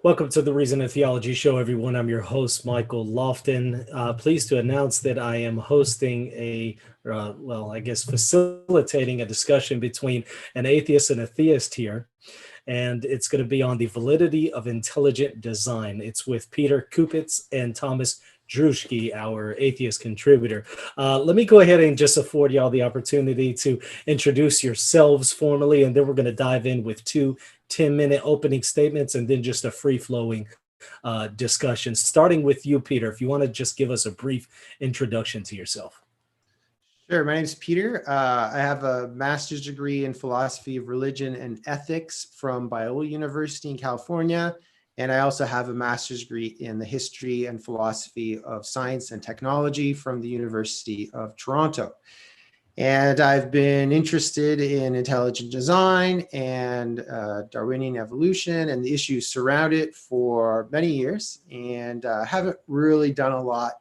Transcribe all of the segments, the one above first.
Welcome to the Reason and Theology Show, everyone. I'm your host, Michael Lofton. Pleased to announce that I am hosting facilitating a discussion between an atheist and a theist here. And it's going to be on the validity of intelligent design. It's with Peter Kupisz and Thomas Druschke, our atheist contributor. Let me go ahead and just afford y'all the opportunity to introduce yourselves formally, and then we're going to dive in with two 10-minute opening statements and then just a free-flowing discussion. Starting with you, Peter, if you want to just give us a brief introduction to yourself. Sure. My name is Peter. I have a master's degree in philosophy of religion and ethics from Biola University in California. And I also have a master's degree in the history and philosophy of science and technology from the University of Toronto. And I've been interested in intelligent design and Darwinian evolution and the issues surround it for many years, and haven't really done a lot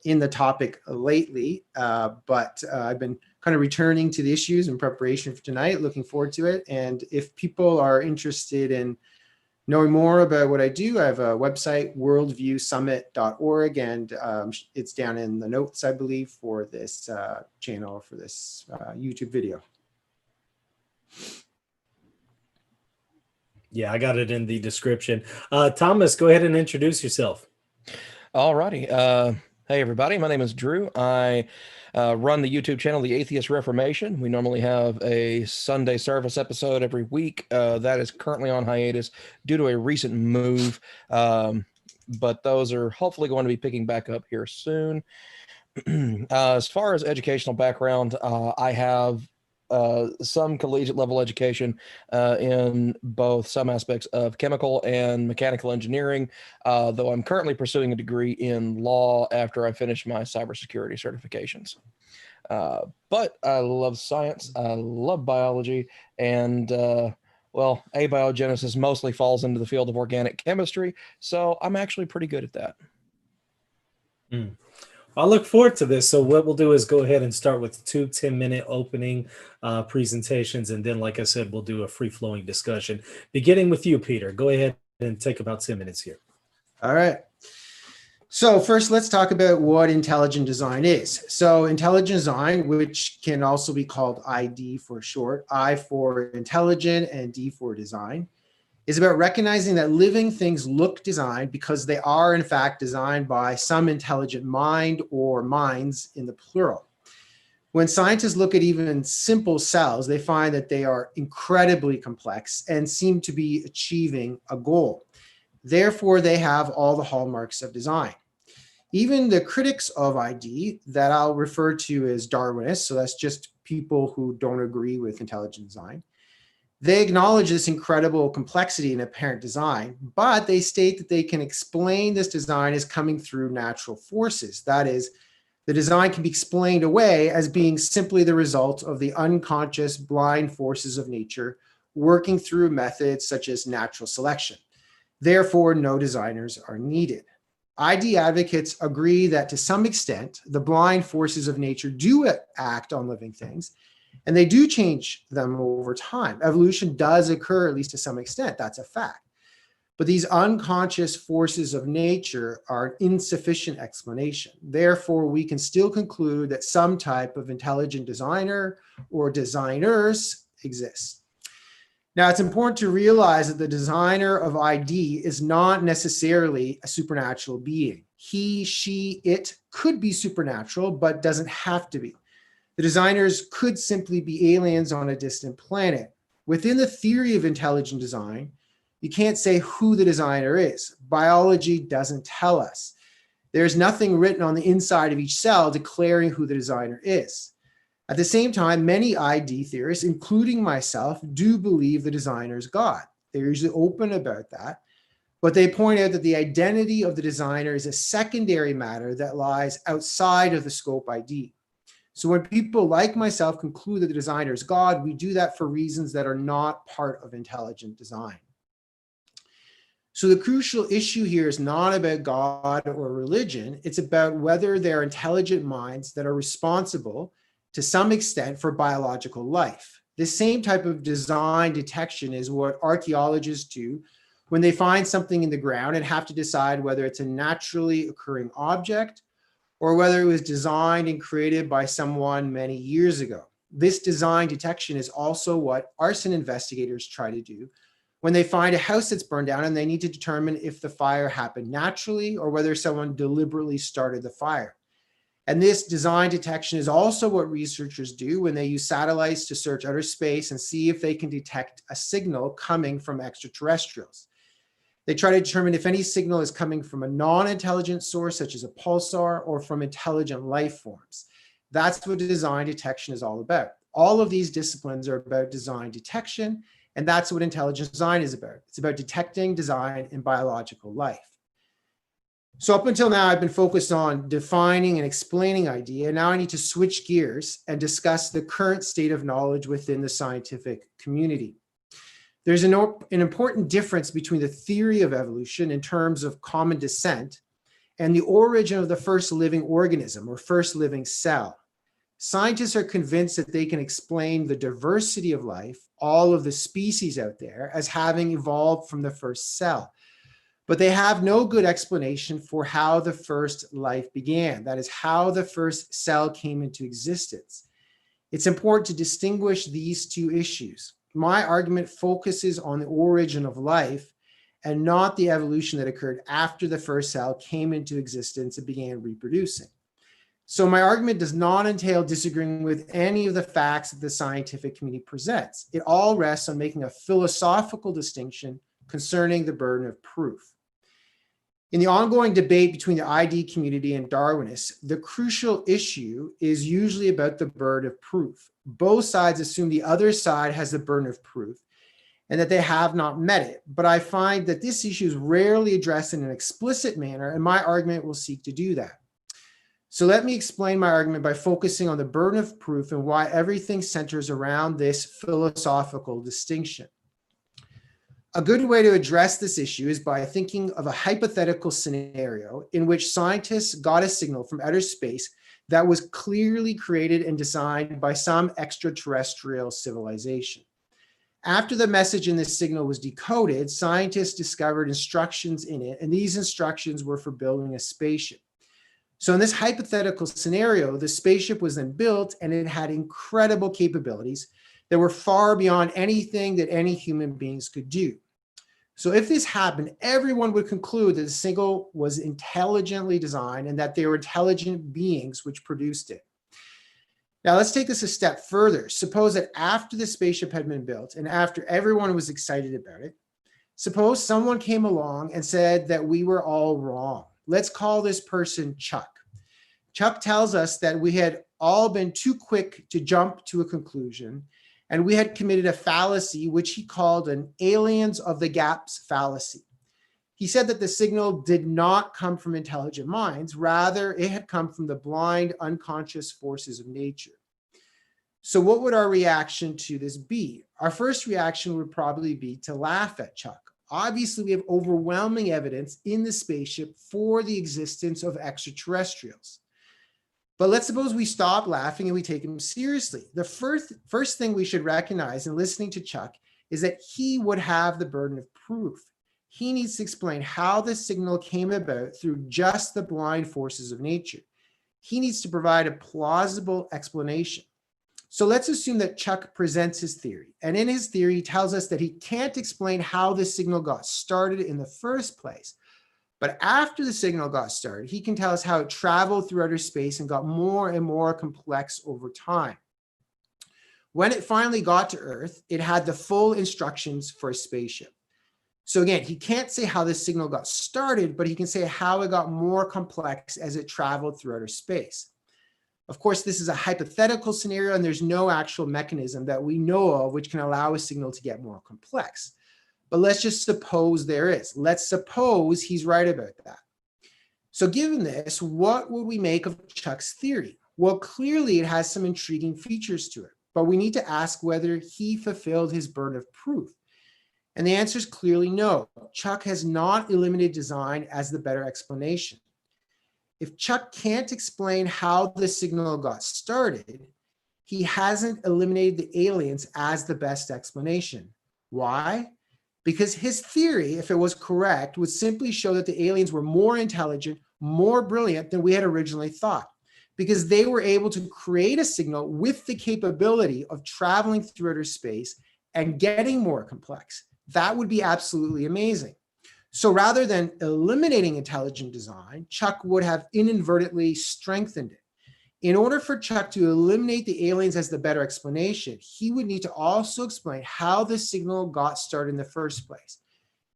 in the topic lately, but I've been kind of returning to the issues in preparation for tonight, looking forward to it. And if people are interested in knowing more about what I do, I have a website, worldviewsummit.org, and it's down in the notes, I believe, for this channel, for this YouTube video. Yeah, I got it in the description. Thomas, go ahead and introduce yourself. All righty. Hey, everybody. My name is Drew. I run the YouTube channel, The Atheist Reformation. We normally have a Sunday service episode every week. That is currently on hiatus due to a recent move, but those are hopefully going to be picking back up here soon. As far as educational background, I have some collegiate level education in both some aspects of chemical and mechanical engineering, though I'm currently pursuing a degree in law after I finish my cybersecurity certifications. But I love science, I love biology, and abiogenesis mostly falls into the field of organic chemistry, so I'm actually pretty good at that. I look forward to this. So what we'll do is go ahead and start with two 10-minute opening presentations. And then, like I said, we'll do a free-flowing discussion. Beginning with you, Peter. Go ahead and take about 10 minutes here. All right. So first, let's talk about what intelligent design is. So intelligent design, which can also be called ID for short, I for intelligent and D for design, is about recognizing that living things look designed because they are in fact designed by some intelligent mind or minds in the plural. When scientists look at even simple cells, they find that they are incredibly complex and seem to be achieving a goal. Therefore, they have all the hallmarks of design. Even the critics of ID, that I'll refer to as Darwinists, so that's just people who don't agree with intelligent design, they acknowledge this incredible complexity in apparent design, but they state that they can explain this design as coming through natural forces. That is, the design can be explained away as being simply the result of the unconscious blind forces of nature working through methods such as natural selection. Therefore, no designers are needed. ID advocates agree that to some extent, the blind forces of nature do act on living things, and they do change them over time. Evolution does occur, at least to some extent. That's a fact. But these unconscious forces of nature are an insufficient explanation. Therefore, we can still conclude that some type of intelligent designer or designers exist. Now, it's important to realize that the designer of ID is not necessarily a supernatural being. He, she, it could be supernatural, but doesn't have to be. The designers could simply be aliens on a distant planet. Within the theory of intelligent design, you can't say who the designer is. Biology doesn't tell us. There's nothing written on the inside of each cell declaring who the designer is. At the same time, many ID theorists, including myself, do believe the designer is God. They're usually open about that, but they point out that the identity of the designer is a secondary matter that lies outside of the scope ID. So when people like myself conclude that the designer is God, we do that for reasons that are not part of intelligent design. So the crucial issue here is not about God or religion. It's about whether there are intelligent minds that are responsible to some extent for biological life. This same type of design detection is what archaeologists do when they find something in the ground and have to decide whether it's a naturally occurring object or whether it was designed and created by someone many years ago. This design detection is also what arson investigators try to do when they find a house that's burned down and they need to determine if the fire happened naturally or whether someone deliberately started the fire. And this design detection is also what researchers do when they use satellites to search outer space and see if they can detect a signal coming from extraterrestrials. They try to determine if any signal is coming from a non-intelligent source, such as a pulsar, or from intelligent life forms. That's what design detection is all about. All of these disciplines are about design detection, and that's what intelligent design is about. It's about detecting design in biological life. So up until now, I've been focused on defining and explaining idea. Now I need to switch gears and discuss the current state of knowledge within the scientific community. There's an important difference between the theory of evolution in terms of common descent and the origin of the first living organism or first living cell. Scientists are convinced that they can explain the diversity of life, all of the species out there, as having evolved from the first cell. But they have no good explanation for how the first life began. That is, how the first cell came into existence. It's important to distinguish these two issues. My argument focuses on the origin of life and not the evolution that occurred after the first cell came into existence and began reproducing. So my argument does not entail disagreeing with any of the facts that the scientific community presents. It all rests on making a philosophical distinction concerning the burden of proof. In the ongoing debate between the ID community and Darwinists, the crucial issue is usually about the burden of proof. Both sides assume the other side has the burden of proof and that they have not met it. But I find that this issue is rarely addressed in an explicit manner, and my argument will seek to do that. So let me explain my argument by focusing on the burden of proof and why everything centers around this philosophical distinction. A good way to address this issue is by thinking of a hypothetical scenario in which scientists got a signal from outer space that was clearly created and designed by some extraterrestrial civilization. After the message in this signal was decoded, scientists discovered instructions in it, and these instructions were for building a spaceship. So in this hypothetical scenario, the spaceship was then built and it had incredible capabilities that were far beyond anything that any human beings could do. So if this happened, everyone would conclude that the signal was intelligently designed and that they were intelligent beings which produced it. Now let's take this a step further. Suppose that after the spaceship had been built and after everyone was excited about it, suppose someone came along and said that we were all wrong. Let's call this person Chuck. Chuck tells us that we had all been too quick to jump to a conclusion, and we had committed a fallacy, which he called an aliens of the gaps fallacy. He said that the signal did not come from intelligent minds, rather it had come from the blind, unconscious forces of nature. So what would our reaction to this be? Our first reaction would probably be to laugh at Chuck. Obviously, we have overwhelming evidence in the spaceship for the existence of extraterrestrials. But let's suppose we stop laughing and we take him seriously. The first thing we should recognize in listening to Chuck is that he would have the burden of proof. He needs to explain how the signal came about through just the blind forces of nature. He needs to provide a plausible explanation. So let's assume that Chuck presents his theory. And in his theory, he tells us that he can't explain how the signal got started in the first place. But after the signal got started, he can tell us how it traveled through outer space and got more and more complex over time. When it finally got to Earth, it had the full instructions for a spaceship. So again, he can't say how this signal got started, but he can say how it got more complex as it traveled through outer space. Of course, this is a hypothetical scenario, and there's no actual mechanism that we know of which can allow a signal to get more complex. But let's just suppose there is. Let's suppose he's right about that. So given this, what would we make of Chuck's theory? Well, clearly it has some intriguing features to it, but we need to ask whether he fulfilled his burden of proof. And the answer is clearly no. Chuck has not eliminated design as the better explanation. If Chuck can't explain how the signal got started, he hasn't eliminated the aliens as the best explanation. Why? because his theory, if it was correct, would simply show that the aliens were more intelligent, more brilliant than we had originally thought, because they were able to create a signal with the capability of traveling through outer space and getting more complex. That would be absolutely amazing. So rather than eliminating intelligent design, Chuck would have inadvertently strengthened it. In order for Chuck to eliminate the aliens as the better explanation, he would need to also explain how the signal got started in the first place.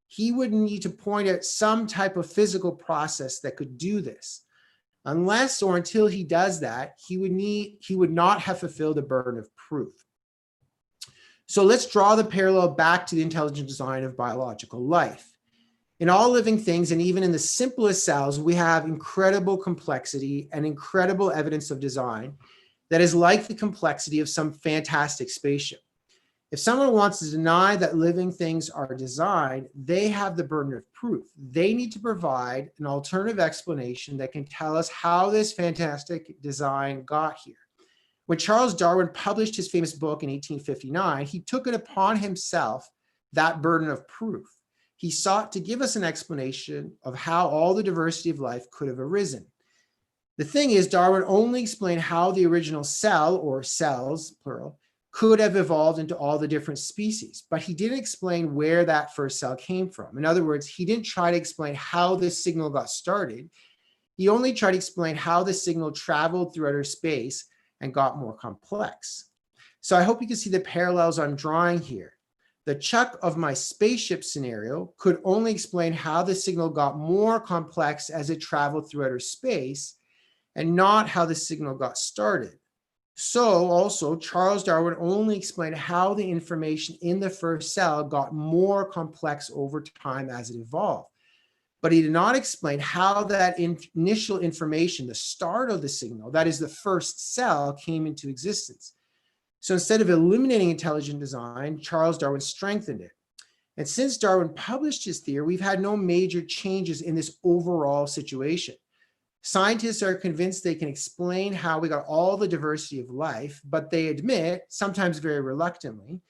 He would need to point out some type of physical process that could do this. Unless or until he does that, he would not have fulfilled the burden of proof. So let's draw the parallel back to the intelligent design of biological life. In all living things, and even in the simplest cells, we have incredible complexity and incredible evidence of design that is like the complexity of some fantastic spaceship. If someone wants to deny that living things are designed, they have the burden of proof. They need to provide an alternative explanation that can tell us how this fantastic design got here. When Charles Darwin published his famous book in 1859, he took it upon himself, that burden of proof. He sought to give us an explanation of how all the diversity of life could have arisen. The thing is, Darwin only explained how the original cell, or cells, plural, could have evolved into all the different species, but he didn't explain where that first cell came from. In other words, he didn't try to explain how this signal got started. He only tried to explain how the signal traveled through outer space and got more complex. So I hope you can see the parallels I'm drawing here. The Chuck of my spaceship scenario could only explain how the signal got more complex as it traveled through outer space, and not how the signal got started. So also, Charles Darwin only explained how the information in the first cell got more complex over time as it evolved. But he did not explain how that initial information, the start of the signal, that is the first cell, came into existence. So instead of eliminating intelligent design, Charles Darwin strengthened it. And since Darwin published his theory, we've had no major changes in this overall situation. Scientists are convinced they can explain how we got all the diversity of life, but they admit, sometimes very reluctantly,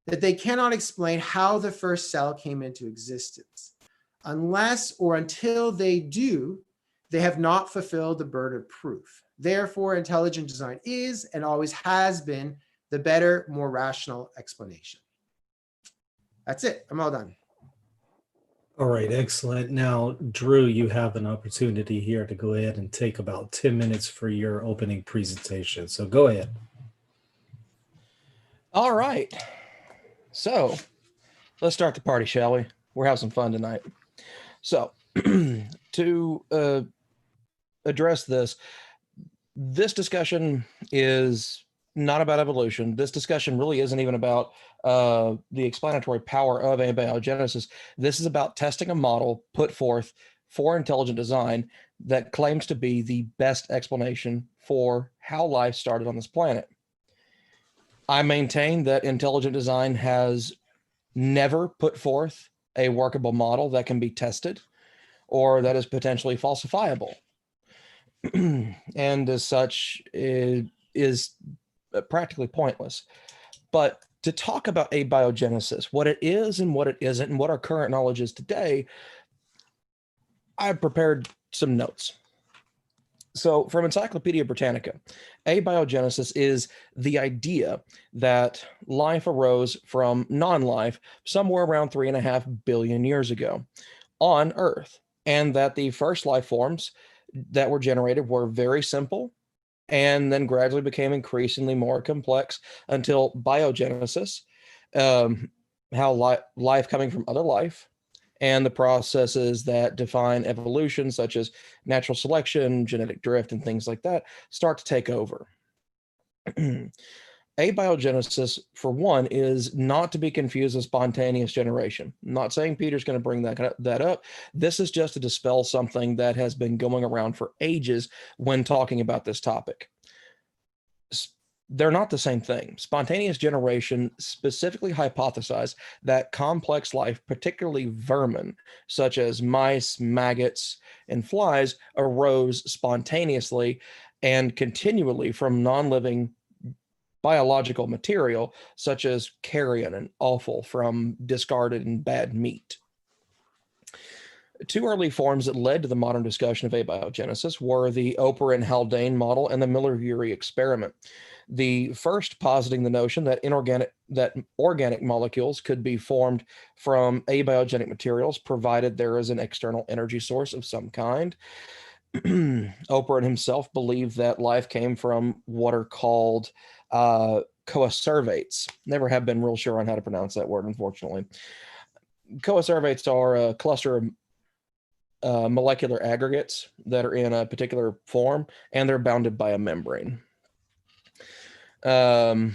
that they cannot explain how the first cell came into existence. Unless or until they do, they have not fulfilled the burden of proof. Therefore, intelligent design is and always has been the better, more rational explanation. That's it. I'm all done. All right, excellent. Now, Drew, you have an opportunity here to go ahead and take about 10 minutes for your opening presentation. So go ahead. All right. So let's start the party, shall we? We're having some fun tonight. So to address this discussion is not about evolution. This discussion really isn't even about the explanatory power of abiogenesis. This is about testing a model put forth for intelligent design that claims to be the best explanation for how life started on this planet. I maintain that intelligent design has never put forth a workable model that can be tested or that is potentially falsifiable. And as such, it is practically pointless. But to talk about abiogenesis, what it is and what it isn't, and what our current knowledge is today, I've prepared some notes. So from Encyclopedia Britannica, abiogenesis is the idea that life arose from non-life somewhere around 3.5 billion years ago on Earth, and that the first life forms that were generated were very simple and then gradually became increasingly more complex until biogenesis, how life coming from other life, and the processes that define evolution, such as natural selection, genetic drift, and things like that, start to take over. Abiogenesis, for one, is not to be confused with spontaneous generation. I'm not saying Peter's going to bring that up. This is just to dispel something that has been going around for ages when talking about this topic. They're not the same thing. Spontaneous generation specifically hypothesized that complex life, particularly vermin, such as mice, maggots, and flies, arose spontaneously and continually from non-living biological material, such as carrion and offal from discarded and bad meat. Two early forms that led to the modern discussion of abiogenesis were the Oprah and Haldane model and the Miller-Urey experiment. The first positing the notion that organic molecules could be formed from abiogenic materials, provided there is an external energy source of some kind. Oprah himself believed that life came from what are called coacervates. Never have been real sure on how to pronounce that word, unfortunately. Coacervates are a cluster of molecular aggregates that are in a particular form, and they're bounded by a membrane. The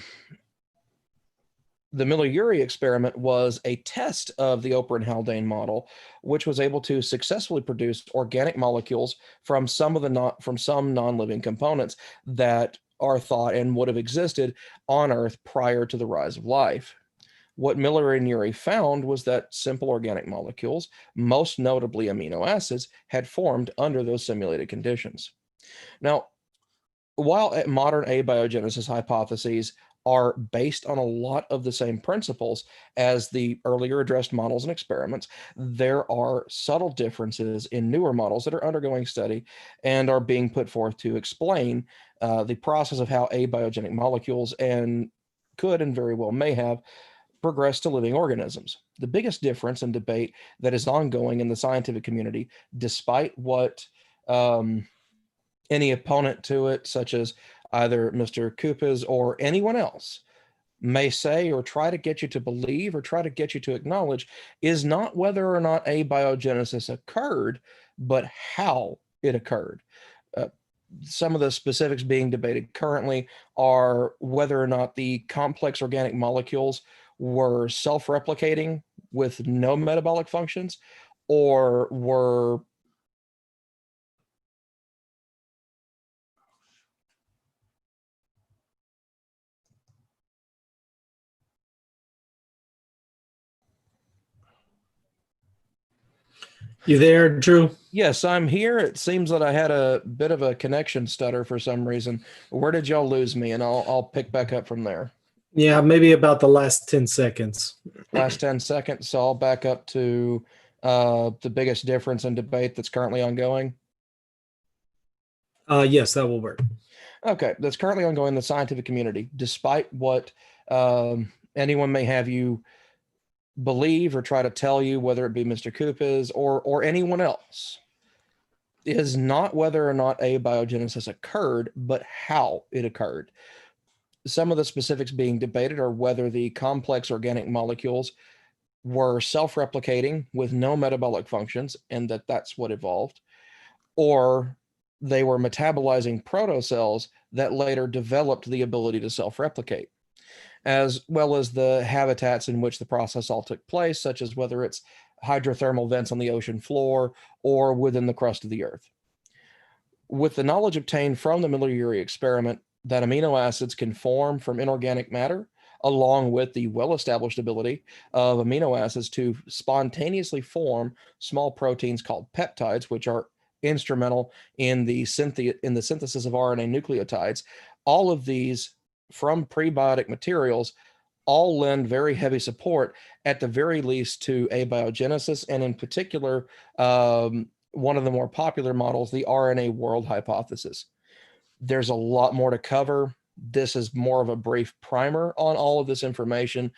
Miller-Urey experiment was a test of the Oprah and Haldane model, which was able to successfully produce organic molecules from some non-living components that are thought and would have existed on Earth prior to the rise of life. What Miller and Yuri found was that simple organic molecules, most notably amino acids, had formed under those simulated conditions. Now, while modern abiogenesis hypotheses are based on a lot of the same principles as the earlier addressed models and experiments, there are subtle differences in newer models that are undergoing study and are being put forth to explain the process of how abiogenic molecules could and very well may have progress to living organisms. The biggest difference and debate that is ongoing in the scientific community, despite what any opponent to it, such as either Mr. Kupisz or anyone else, may say or try to get you to believe or try to get you to acknowledge, is not whether or not abiogenesis occurred, but how it occurred. Some of the specifics being debated currently are whether or not the complex organic molecules were self-replicating with no metabolic functions, or were You there, Drew? Yes, I'm here. It seems that I had a bit of a connection stutter for some reason. Where did y'all lose me? And I'll pick back up from there. Yeah, maybe about the last 10 seconds. Last 10 seconds. So I'll back up to the biggest difference in debate that's currently ongoing. Yes, that will work. Okay, that's currently ongoing in the scientific community, despite what anyone may have you believe or try to tell you, whether it be Mr. Kupisz or anyone else, is not whether or not abiogenesis occurred, but how it occurred. Some of the specifics being debated are whether the complex organic molecules were self-replicating with no metabolic functions, and that's what evolved, or they were metabolizing protocells that later developed the ability to self-replicate, as well as the habitats in which the process all took place, such as whether it's hydrothermal vents on the ocean floor or within the crust of the Earth. With the knowledge obtained from the Miller-Urey experiment that amino acids can form from inorganic matter, along with the well-established ability of amino acids to spontaneously form small proteins called peptides, which are instrumental in the synthesis of RNA nucleotides, all of these from prebiotic materials all lend very heavy support, at the very least, to abiogenesis, and in particular, one of the more popular models, the Rna World Hypothesis. There's a lot more to cover. This is more of a brief primer on all of this information,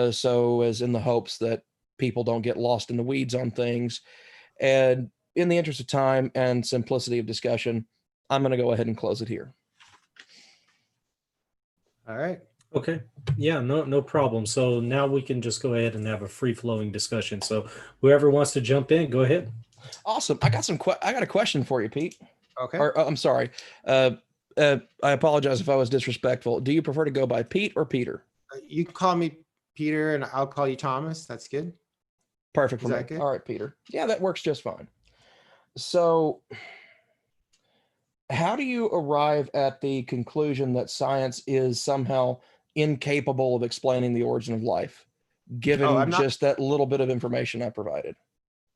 so as in the hopes that people don't get lost in the weeds on things. And in the interest of time and simplicity of discussion, I'm going to go ahead and close it here. All right. Okay. Yeah, no problem. So now we can just go ahead and have a free-flowing discussion. So whoever wants to jump in, go ahead. Awesome. I got a question for you, Pete. Okay. Or I'm sorry. I apologize if I was disrespectful. Do you prefer to go by Pete or Peter? You can call me Peter and I'll call you Thomas. That's good. Perfect for Is me. that good? All right, Peter. Yeah, that works just fine. So how do you arrive at the conclusion that science is somehow incapable of explaining the origin of life, given just that little bit of information I provided?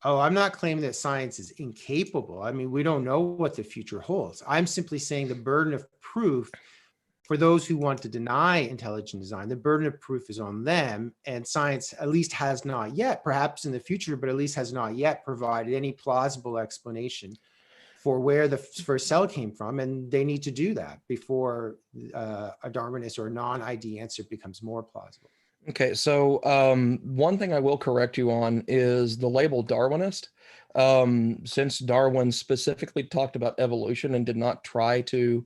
Oh, I'm not claiming that science is incapable. I mean, we don't know what the future holds. I'm simply saying the burden of proof for those who want to deny intelligent design, the burden of proof is on them, and science at least has not yet, perhaps in the future, but at least has not yet provided any plausible explanation for where the first cell came from, and they need to do that before a Darwinist or non-ID answer becomes more plausible. Okay, so one thing I will correct you on is the label Darwinist. Since Darwin specifically talked about evolution and did not try to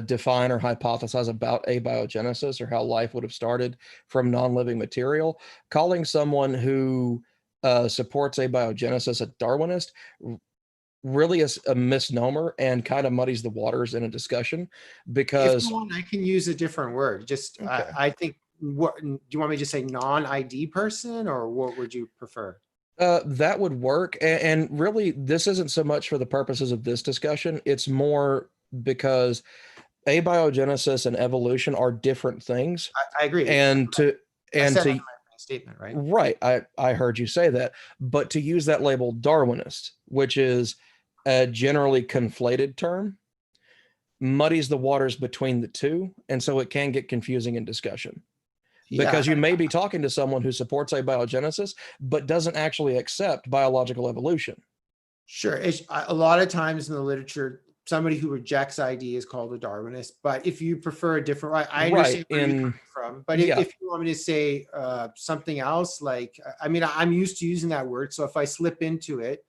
define or hypothesize about abiogenesis or how life would have started from non-living material, calling someone who supports abiogenesis a Darwinist really is a misnomer and kind of muddies the waters in a discussion, because if you want, I can use a different word. Just okay. I think, what do you want me to say, non-ID person, or what would you prefer? That would work. And really, this isn't so much for the purposes of this discussion. It's more because abiogenesis and evolution are different things. I agree. And to I said that in my statement, right? Right. I heard you say that. But to use that label Darwinist, which is a generally conflated term, muddies the waters between the two. And so it can get confusing in discussion. Because you may be talking to someone who supports abiogenesis, but doesn't actually accept biological evolution. Sure. A lot of times in the literature, somebody who rejects ID is called a Darwinist. But if you prefer a different, I understand where you're coming from. But if you want me to say something else, like, I mean, I'm used to using that word. So if I slip into it,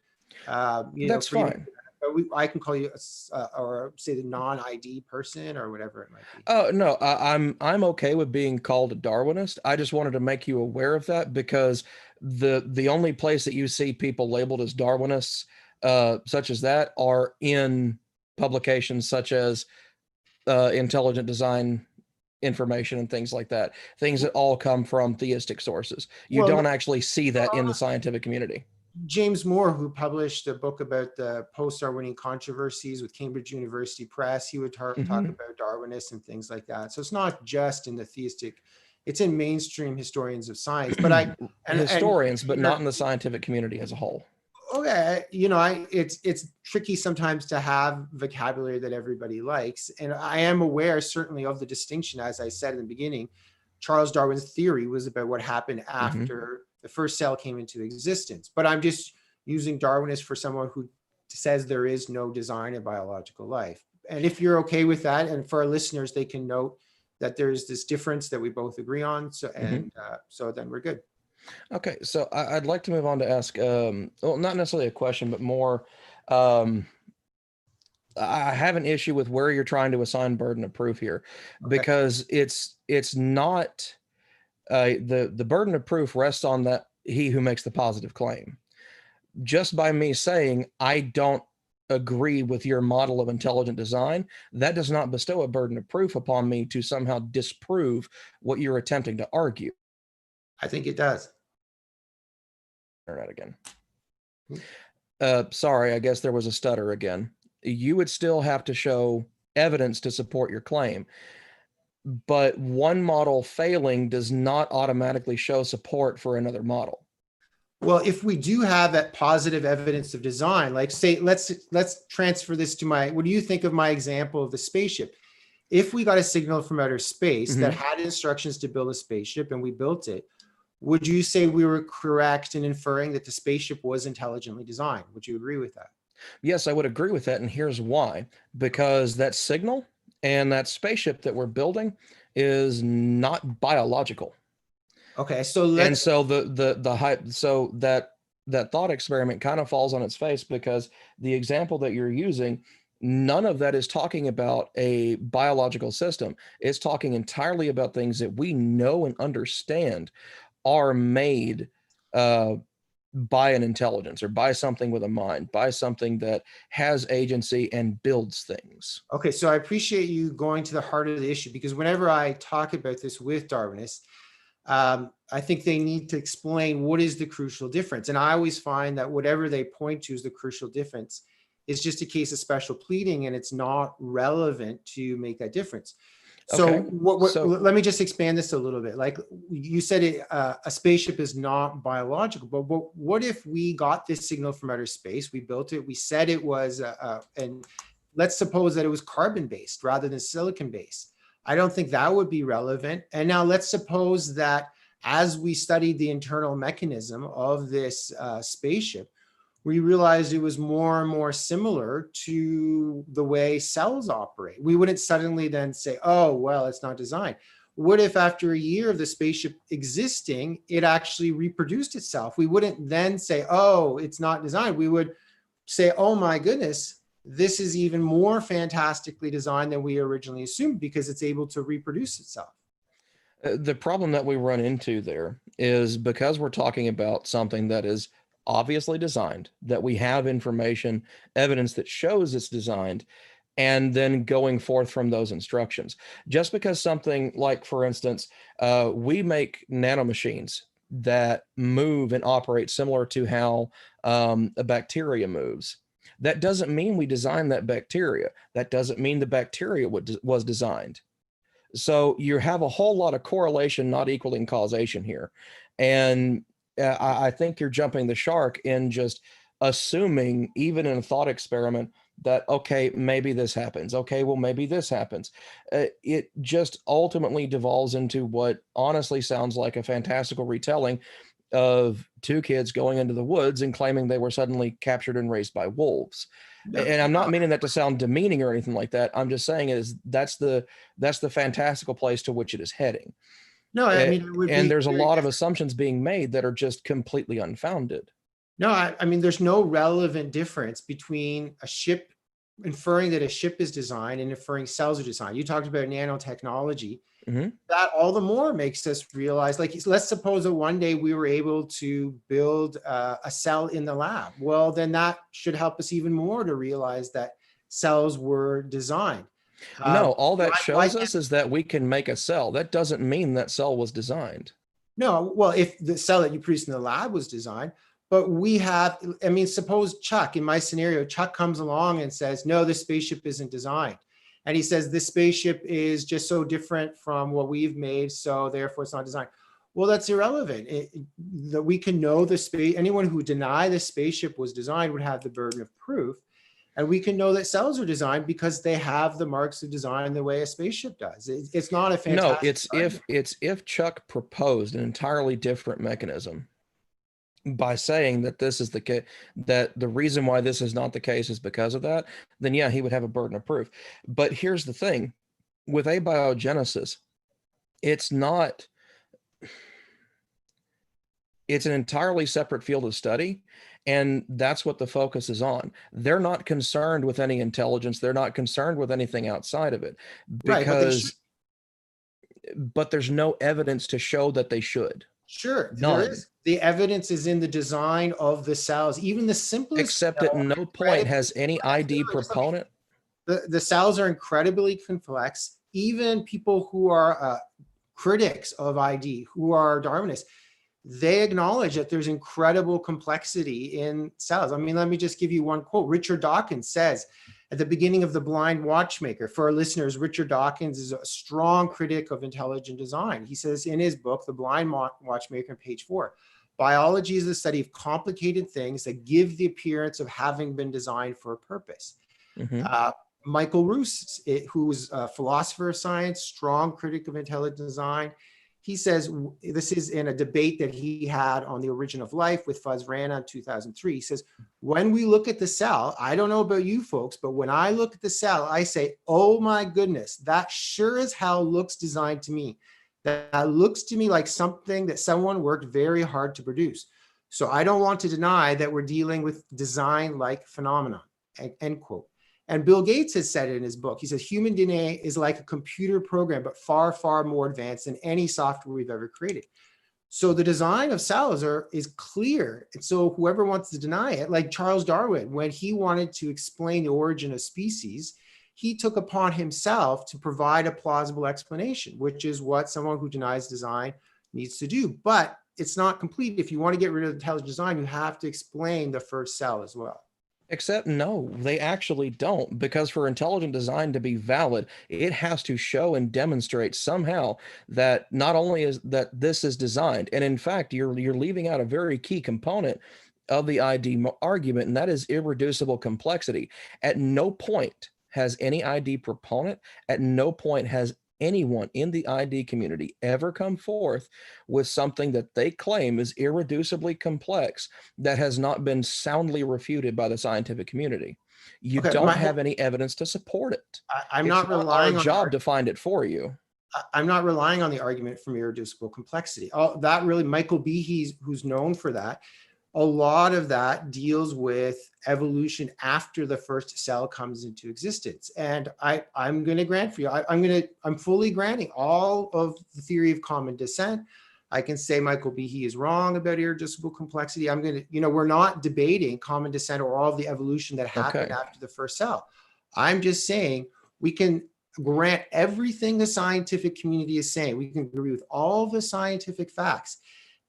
that's fine. But I can call you or say the non-ID person or whatever it might be. Oh no, I'm okay with being called a Darwinist. I just wanted to make you aware of that, because the only place that you see people labeled as Darwinists, such as that, are in publications such as intelligent design information and things like that. Things that all come from theistic sources. You don't actually see that in the scientific community. James Moore, who published a book about the post-Darwinian controversies with Cambridge University Press, he would talk about Darwinists and things like that. So it's not just in the theistic, it's in mainstream historians of science, but historians, but not in the scientific community as a whole. Okay, it's tricky sometimes to have vocabulary that everybody likes, and I am aware certainly of the distinction. As I said in the beginning, Charles Darwin's theory was about what happened after the first cell came into existence. But I'm just using Darwinist for someone who says there is no design in biological life. And if you're okay with that, and for our listeners, they can note that there's this difference that we both agree on. So, so then we're good. Okay, so I'd like to move on to ask, well, not necessarily a question, but more, I have an issue with where you're trying to assign burden of proof here, because it's not, the burden of proof rests on that he who makes the positive claim. Just by me saying, I don't agree with your model of intelligent design, that does not bestow a burden of proof upon me to somehow disprove what you're attempting to argue. I think it does. That again. Sorry, I guess there was a stutter again. You would still have to show evidence to support your claim, but one model failing does not automatically show support for another model. Well, if we do have that positive evidence of design, like say, let's transfer this to what do you think of my example of the spaceship? If we got a signal from outer space that had instructions to build a spaceship and we built it, would you say we were correct in inferring that the spaceship was intelligently designed? Would you agree with that? Yes, I would agree with that. And here's why. Because that signal and that spaceship that we're building is not biological. Okay, so that thought experiment kind of falls on its face, because the example that you're using, none of that is talking about a biological system. It's talking entirely about things that we know and understand are made by an intelligence, or by something with a mind, by something that has agency and builds things. Okay, so I appreciate you going to the heart of the issue, because whenever I talk about this with Darwinists, I think they need to explain what is the crucial difference. And I always find that whatever they point to as the crucial difference is just a case of special pleading, and it's not relevant to make that difference. So, let me just expand this a little bit. Like you said, a spaceship is not biological, but what if we got this signal from outer space, we built it, we said it was, and let's suppose that it was carbon-based rather than silicon-based. I don't think that would be relevant. And now let's suppose that as we studied the internal mechanism of this spaceship, we realized it was more and more similar to the way cells operate. We wouldn't suddenly then say, oh, well, it's not designed. What if after a year of the spaceship existing, it actually reproduced itself? We wouldn't then say, oh, it's not designed. We would say, oh my goodness, this is even more fantastically designed than we originally assumed because it's able to reproduce itself. The problem that we run into there is because we're talking about something that is obviously designed, that we have information, evidence that shows it's designed, and then going forth from those instructions. Just because something like, for instance, we make nanomachines that move and operate similar to how a bacteria moves. That doesn't mean we designed that bacteria. That doesn't mean the bacteria was designed. So you have a whole lot of correlation, not equaling causation here. And I think you're jumping the shark in just assuming, even in a thought experiment, that, okay, maybe this happens. Okay, well, maybe this happens. It just ultimately devolves into what honestly sounds like a fantastical retelling of two kids going into the woods and claiming they were suddenly captured and raised by wolves. And I'm not meaning that to sound demeaning or anything like that. I'm just saying that's the fantastical place to which it is heading. No, I mean, it would and be there's a very lot of different. assumptions being made that are just completely unfounded. No, I mean, there's no relevant difference between a ship, inferring that a ship is designed and inferring cells are designed. You talked about nanotechnology. Mm-hmm. That all the more makes us realize, like, let's suppose that one day we were able to build a cell in the lab. Well, then that should help us even more to realize that cells were designed. No, all that shows us is that we can make a cell. That doesn't mean that cell was designed. No, well, if the cell that you produced in the lab was designed, but we have, I mean, suppose Chuck, in my scenario, Chuck comes along and says, no, this spaceship isn't designed. And he says, this spaceship is just so different from what we've made, so therefore it's not designed. Well, that's irrelevant. That we can know the space, anyone who deny the spaceship was designed would have the burden of proof. And we can know that cells are designed because they have the marks of design the way a spaceship does. It's not a fantastic. No, it's if Chuck proposed an entirely different mechanism by saying that this is the case, that the reason why this is not the case is because of that, then yeah, he would have a burden of proof. But here's the thing, with abiogenesis, it's an entirely separate field of study, and that's what the focus is on. They're not concerned with any intelligence. They're not concerned with anything outside of it, because, but there's no evidence to show that they should. Sure, None. there is. The evidence is in the design of the cells, even the simplest. Except at no point has any ID proponent. The cells are incredibly complex. Even people who are critics of ID, who are Darwinists, they acknowledge that there's incredible complexity in cells. I mean, let me just give you one quote. Richard Dawkins says at the beginning of The Blind Watchmaker, for our listeners, Richard Dawkins is a strong critic of intelligent design. He says in his book, The Blind Watchmaker, on page 4, biology is the study of complicated things that give the appearance of having been designed for a purpose. Mm-hmm. Michael Ruse, who's a philosopher of science, strong critic of intelligent design, he says, this is in a debate that he had on The Origin of Life with Fuzz Rana in 2003. He says, when we look at the cell, I don't know about you folks, but when I look at the cell, I say, oh my goodness, that sure as hell looks designed to me. That looks to me like something that someone worked very hard to produce. So I don't want to deny that we're dealing with design-like phenomenon, end quote. And Bill Gates has said it in his book. He says, human DNA is like a computer program, but far, far more advanced than any software we've ever created. So the design of cells is clear. And so whoever wants to deny it, like Charles Darwin, when he wanted to explain the origin of species, he took upon himself to provide a plausible explanation, which is what someone who denies design needs to do. But it's not complete. If you want to get rid of intelligent design, you have to explain the first cell as well. Except no, they actually don't, because for intelligent design to be valid, it has to show and demonstrate somehow that not only is that this is designed, and in fact, you're leaving out a very key component of the ID argument, and that is irreducible complexity. At no point has any ID proponent, at no point has anyone in the ID community ever come forth with something that they claim is irreducibly complex that has not been soundly refuted by the scientific community. You Okay, don't have any evidence to support it. I'm It's not relying our on job to find it for you. I'm not relying on the argument from irreducible complexity. That really, Michael Behe, who's known for that, a lot of that deals with evolution after the first cell comes into existence. And I'm going to grant for you, I'm fully granting all of the theory of common descent. I can say Michael Behe is wrong about irreducible complexity. I'm going to, we're not debating common descent or all of the evolution that happened after the first cell. I'm just saying we can grant everything the scientific community is saying. We can agree with all the scientific facts.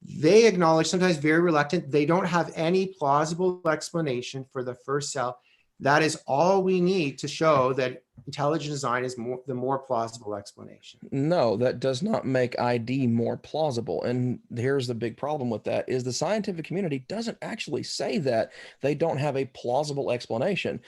They acknowledge, sometimes very reluctant, they don't have any plausible explanation for the first cell. That is all we need to show that intelligent design is the more plausible explanation. No, that does not make ID more plausible. And here's the big problem with that is the scientific community doesn't actually say that they don't have a plausible explanation.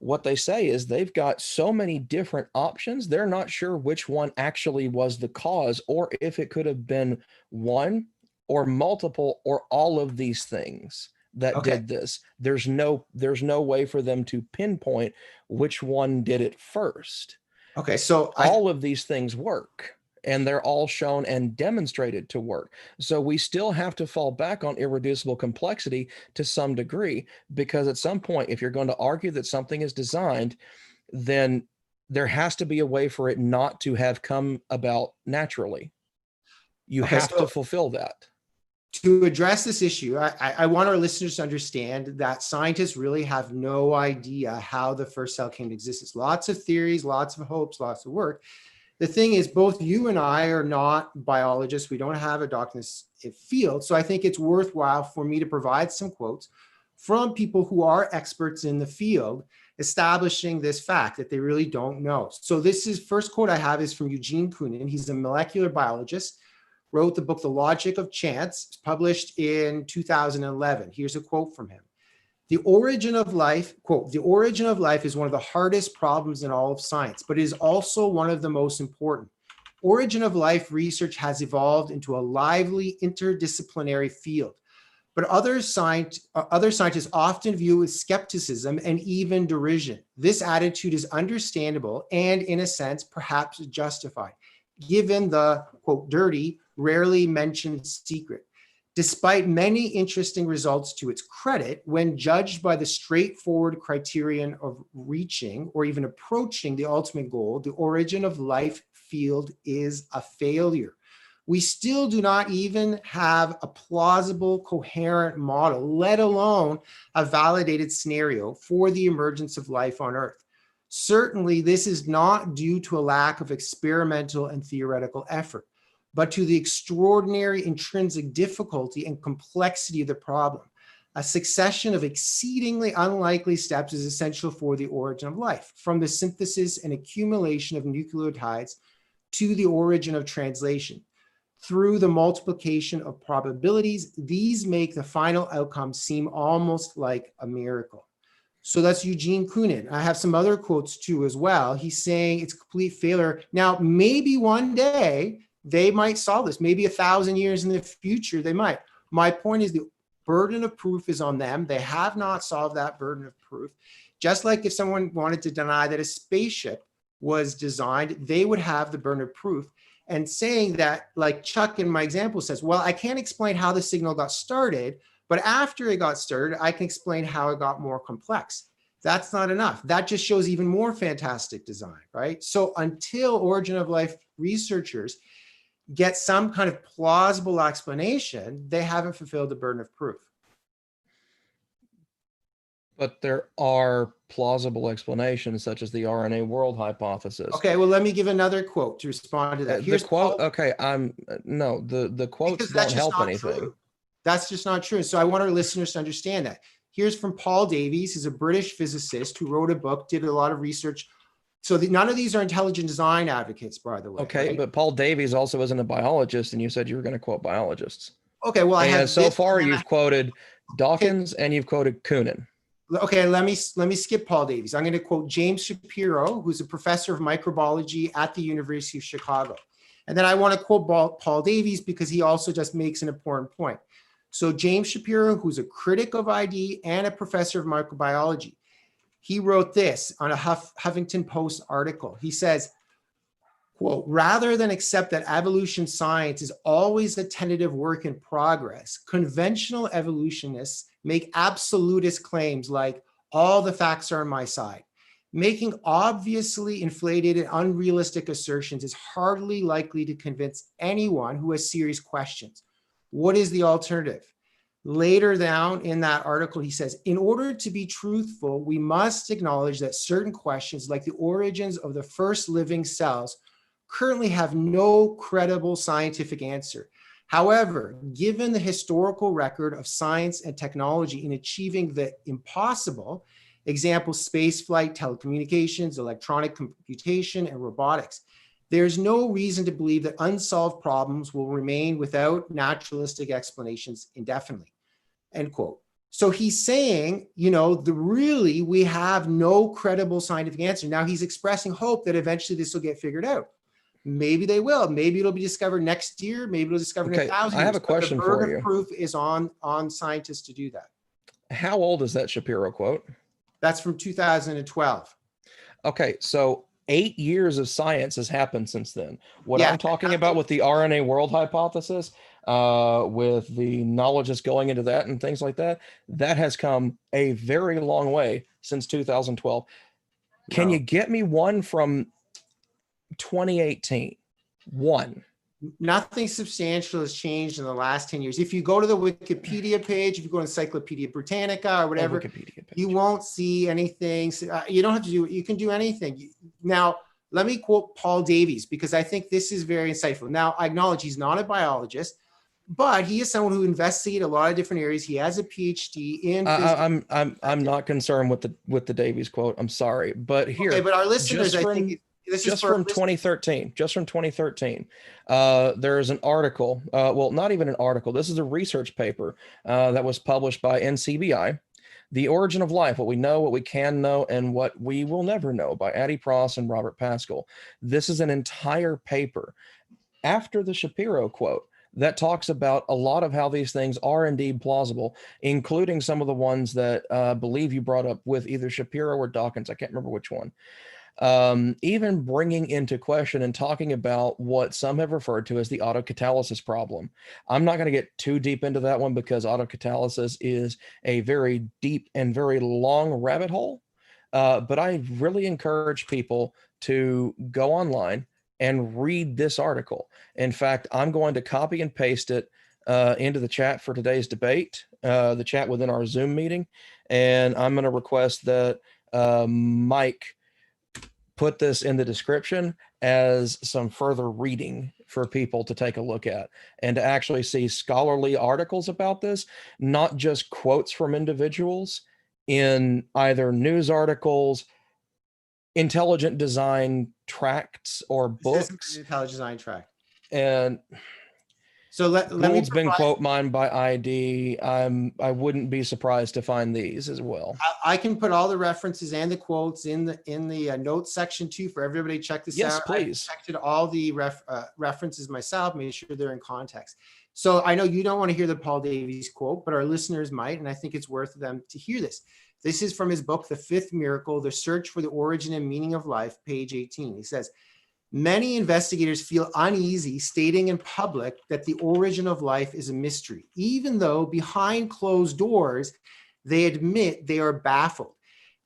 What they say is they've got so many different options, they're not sure which one actually was the cause, or if it could have been one or multiple or all of these things that did this. There's no way for them to pinpoint which one did it first. Okay, so all of these things work, and they're all shown and demonstrated to work. So we still have to fall back on irreducible complexity to some degree, because at some point, if you're going to argue that something is designed, then there has to be a way for it not to have come about naturally. You have to fulfill that. To address this issue, I want our listeners to understand that scientists really have no idea how the first cell came to existence. Lots of theories, lots of hopes, lots of work. The thing is, both you and I are not biologists. We don't have a doctorate in this field. So I think it's worthwhile for me to provide some quotes from people who are experts in the field, establishing this fact that they really don't know. So this is, first quote I have is from Eugene Koonin. He's a molecular biologist, wrote the book, The Logic of Chance, published in 2011. Here's a quote from him. The origin of life, quote, the origin of life is one of the hardest problems in all of science, but it is also one of the most important. Origin of life research has evolved into a lively interdisciplinary field, but other scientists often view it with skepticism and even derision. This attitude is understandable and, in a sense, perhaps justified, given the, quote, dirty, rarely mentioned secret. Despite many interesting results to its credit, when judged by the straightforward criterion of reaching or even approaching the ultimate goal, the origin of life field is a failure. We still do not even have a plausible, coherent model, let alone a validated scenario for the emergence of life on Earth. Certainly, this is not due to a lack of experimental and theoretical effort, but to the extraordinary intrinsic difficulty and complexity of the problem. A succession of exceedingly unlikely steps is essential for the origin of life, from the synthesis and accumulation of nucleotides to the origin of translation. Through the multiplication of probabilities, these make the final outcome seem almost like a miracle. So that's Eugene Koonin. I have some other quotes too as well. He's saying it's a complete failure. Now, maybe one day they might solve this. Maybe 1,000 years in the future, they might. My point is the burden of proof is on them. They have not solved that burden of proof. Just like if someone wanted to deny that a spaceship was designed, they would have the burden of proof. And saying that, like Chuck in my example says, well, I can't explain how the signal got started, but after it got started, I can explain how it got more complex. That's not enough. That just shows even more fantastic design, right? So until origin of life researchers get some kind of plausible explanation, they haven't fulfilled the burden of proof. But there are plausible explanations, such as the Rna World Hypothesis. Okay, well, let me give another quote to respond to that. Here's the quote. Okay, the quotes don't help anything. True. That's just not true. So I want our listeners to understand that. Here's from Paul Davies. He's a British physicist who wrote a book, did a lot of research. So none of these are intelligent design advocates, by the way. Okay, right? But Paul Davies also isn't a biologist, and you said you were going to quote biologists. Okay, well, so far you've quoted Dawkins and you've quoted Koonin. Okay, let me skip Paul Davies. I'm going to quote James Shapiro, who's a professor of microbiology at the University of Chicago. And then I want to quote Paul Davies because he also just makes an important point. So James Shapiro, who's a critic of ID and a professor of microbiology, he wrote this on a Huffington Post article. He says, quote, rather than accept that evolution science is always a tentative work in progress, conventional evolutionists make absolutist claims like all the facts are on my side. Making obviously inflated and unrealistic assertions is hardly likely to convince anyone who has serious questions. What is the alternative? Later down in that article, he says, in order to be truthful, we must acknowledge that certain questions like the origins of the first living cells currently have no credible scientific answer. However, given the historical record of science and technology in achieving the impossible, example, spaceflight, telecommunications, electronic computation, and robotics, there's no reason to believe that unsolved problems will remain without naturalistic explanations indefinitely, end quote. So he's saying, you know, really, we have no credible scientific answer. Now he's expressing hope that eventually this will get figured out. Maybe they will. Maybe it'll be discovered next year. Maybe it'll be discovered in 1,000 years. I have a question for you. The burden of proof is on scientists to do that. How old is that Shapiro quote? That's from 2012. Okay, so 8 years of science has happened since then. What I'm talking about with the RNA World Hypothesis, with the knowledge that's going into that and things like that, that has come a very long way since 2012. Can you get me one from 2018? One. Nothing substantial has changed in the last 10 years. If you go to the Wikipedia page, if you go to Encyclopedia Britannica or whatever, you won't see anything. You don't have to do it. You can do anything. Now, let me quote Paul Davies, because I think this is very insightful. Now, I acknowledge he's not a biologist, but he is someone who investigated a lot of different areas. He has a PhD in physics. I'm not concerned with the Davies quote. I'm sorry, but here, okay, but our listeners, I think just from 2013, there is an article, well, not even an article. This is a research paper that was published by NCBI, The Origin of Life, What We Know, What We Can Know, and What We Will Never Know by Addie Pross and Robert Pascal. This is an entire paper after the Shapiro quote that talks about a lot of how these things are indeed plausible, including some of the ones that I believe you brought up with either Shapiro or Dawkins. I can't remember which one. Even bringing into question and talking about what some have referred to as the autocatalysis problem. I'm not going to get too deep into that one because autocatalysis is a very deep and very long rabbit hole. But I really encourage people to go online and read this article. In fact, I'm going to copy and paste it into the chat for today's debate, the chat within our Zoom meeting. And I'm going to request that Mike put this in the description as some further reading for people to take a look at and to actually see scholarly articles about this, not just quotes from individuals in either news articles, intelligent design tracts, or books. Intelligent design tract. And so let me been quote mined by ID. I wouldn't be surprised to find these as well. I can put all the references and the quotes in the notes section too for everybody to check this out. Yes, please. I checked all the references myself, made sure they're in context. So I know you don't want to hear the Paul Davies quote, but our listeners might, and I think it's worth them to hear this. This is from his book, The Fifth Miracle, The Search for the Origin and Meaning of Life, page 18. He says, many investigators feel uneasy stating in public that the origin of life is a mystery, even though behind closed doors, they admit they are baffled.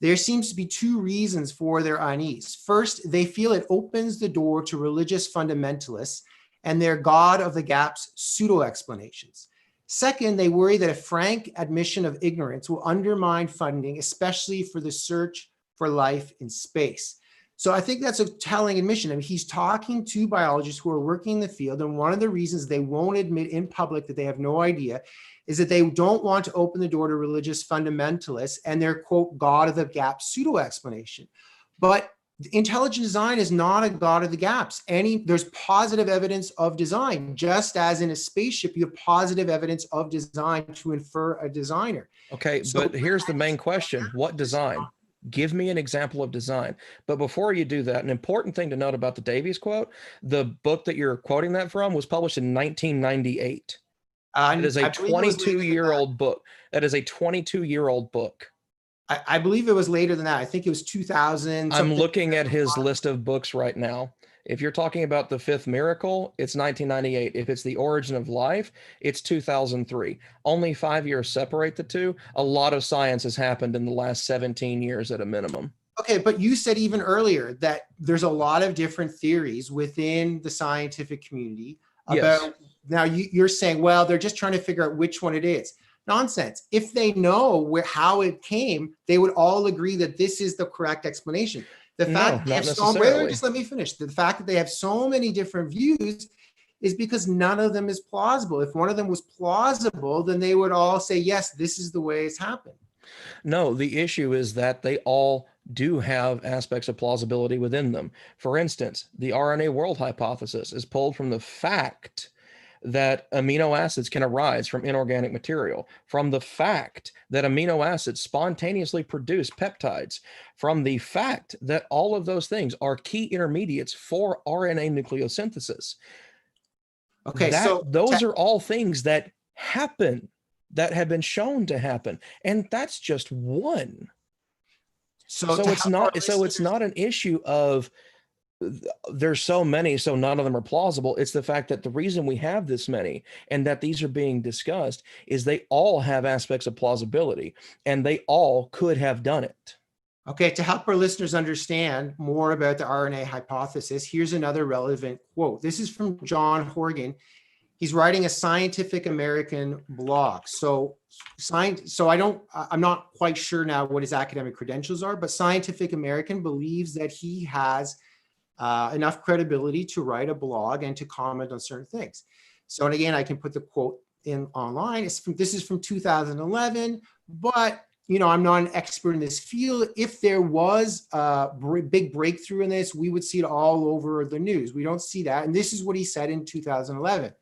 There seems to be two reasons for their unease. First, they feel it opens the door to religious fundamentalists and their God of the gaps pseudo-explanations. Second, they worry that a frank admission of ignorance will undermine funding, especially for the search for life in space. So I think that's a telling admission. I mean, he's talking to biologists who are working in the field, and one of the reasons they won't admit in public that they have no idea is that they don't want to open the door to religious fundamentalists and their, quote, God of the gap pseudo-explanation. But Intelligent design is not a god of the gaps. There's positive evidence of design, just as in a spaceship, you have positive evidence of design to infer a designer. Okay, So, but here's the main question. What design? Give me an example of design. But before you do that, an important thing to note about the Davies quote, the book that you're quoting that from was published in 1998. It is a 22-year-old book. That is a 22-year-old book. I believe it was later than that. I think it was 2000. I'm looking at his list of books right now. If you're talking about The Fifth Miracle, it's 1998. If it's The Origin of Life, it's 2003. Only 5 years separate the two. A lot of science has happened in the last 17 years at a minimum. Okay, but you said even earlier that there's a lot of different theories within the scientific community about, Yes. Now you're saying, well, they're just trying to figure out which one it is. Nonsense. If they know how it came, they would all agree that this is the correct explanation. The fact No, not just let me finish. The fact that they have so many different views is because none of them is plausible. If one of them was plausible, then they would all say, yes, this is the way it's happened. No, the issue is that they all do have aspects of plausibility within them. For instance, the RNA World Hypothesis is pulled from the fact that amino acids can arise from inorganic material, from the fact that amino acids spontaneously produce peptides, from the fact that all of those things are key intermediates for RNA nucleosynthesis. Okay, those are all things that happen, that have been shown to happen, and that's just one. So it's not an issue of there's so many, so none of them are plausible. It's the fact that the reason we have this many and that these are being discussed is they all have aspects of plausibility and they all could have done it. Okay, to help our listeners understand more about the RNA hypothesis, here's another relevant quote. This is from John Horgan. He's writing a Scientific American blog. I'm not quite sure now what his academic credentials are, but Scientific American believes that he has enough credibility to write a blog and to comment on certain things. So, and again, I can put the quote in online. This is from 2011, but I'm not an expert in this field. If there was a big breakthrough in this, we would see it all over the news. We don't see that. And this is what he said in 2011.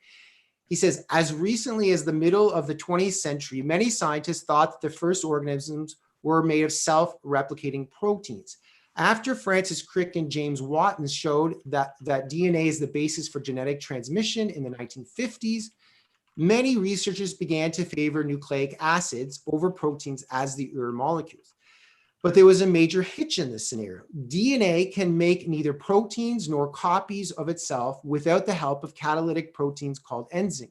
He says, as recently as the middle of the 20th century, many scientists thought that the first organisms were made of self-replicating proteins. After Francis Crick and James Watkins showed that DNA is the basis for genetic transmission in the 1950s, many researchers began to favor nucleic acids over proteins as the Urea molecules. But there was a major hitch in this scenario. DNA can make neither proteins nor copies of itself without the help of catalytic proteins called enzymes.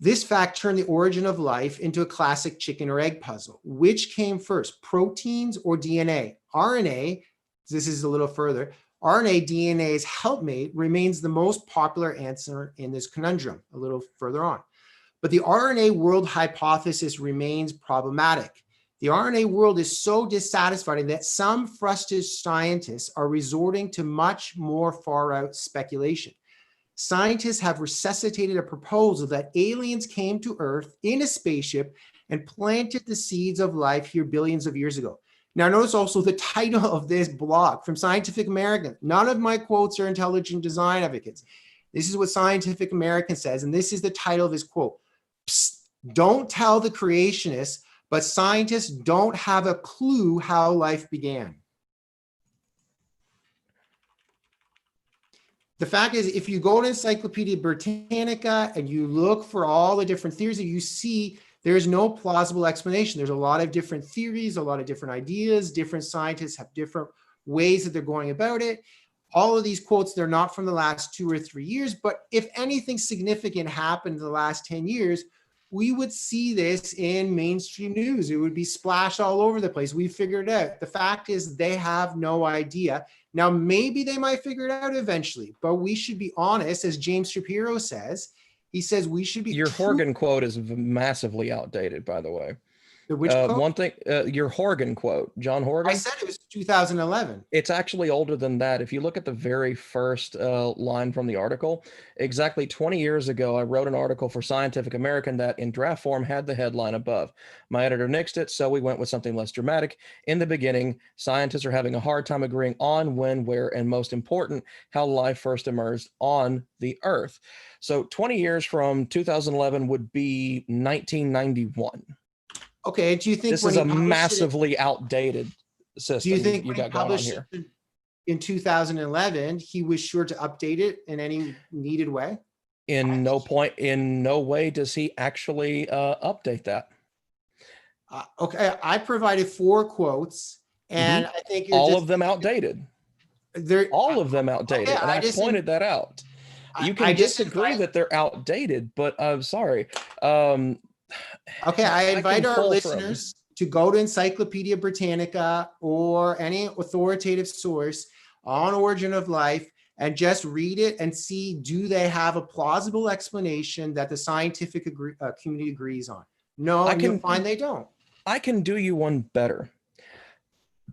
This fact turned the origin of life into a classic chicken or egg puzzle. Which came first, proteins or DNA? RNA, this is a little further, RNA, DNA's helpmate, remains the most popular answer in this conundrum, a little further on. But the RNA world hypothesis remains problematic. The RNA world is so dissatisfying that some frustrated scientists are resorting to much more far-out speculation. Scientists have resuscitated a proposal that aliens came to Earth in a spaceship and planted the seeds of life here billions of years ago. Now, notice also the title of this blog from Scientific American. None of my quotes are intelligent design advocates. This is what Scientific American says, and this is the title of his quote. Psst, don't tell the creationists, but scientists don't have a clue how life began. The fact is, if you go to Encyclopedia Britannica and you look for all the different theories, you see there's no plausible explanation. There's a lot of different theories, a lot of different ideas. Different scientists have different ways that they're going about it. All of these quotes, they're not from the last 2 or 3 years, but if anything significant happened in the last 10 years, we would see this in mainstream news. It would be splashed all over the place. We figured it out. The fact is they have no idea. Now, maybe they might figure it out eventually, but we should be honest, as James Shapiro says. He says we should be— Your Horgan quote is massively outdated, by the way. The which quote? One thing, your Horgan quote, John Horgan. I said it was 2011. It's actually older than that. If you look at the very first line from the article, exactly 20 years ago, I wrote an article for Scientific American that in draft form had the headline above. My editor nixed it, so we went with something less dramatic. In the beginning, scientists are having a hard time agreeing on when, where, and most important, how life first emerged on the Earth. So 20 years from 2011 would be 1991. Okay, do you think this is a massively outdated system? Do you think you when he got going on published here it in 2011, he was sure to update it in any needed way? in no way does he actually update that. Okay, I provided 4 quotes, and I think all of them outdated. All of them outdated, okay, and I pointed that out. You can disagree that they're outdated, but I'm sorry. Okay, I invite our listeners to go to Encyclopedia Britannica or any authoritative source on origin of life and just read it and see, do they have a plausible explanation that the scientific community agrees on? No, you'll find they don't. I can do you one better.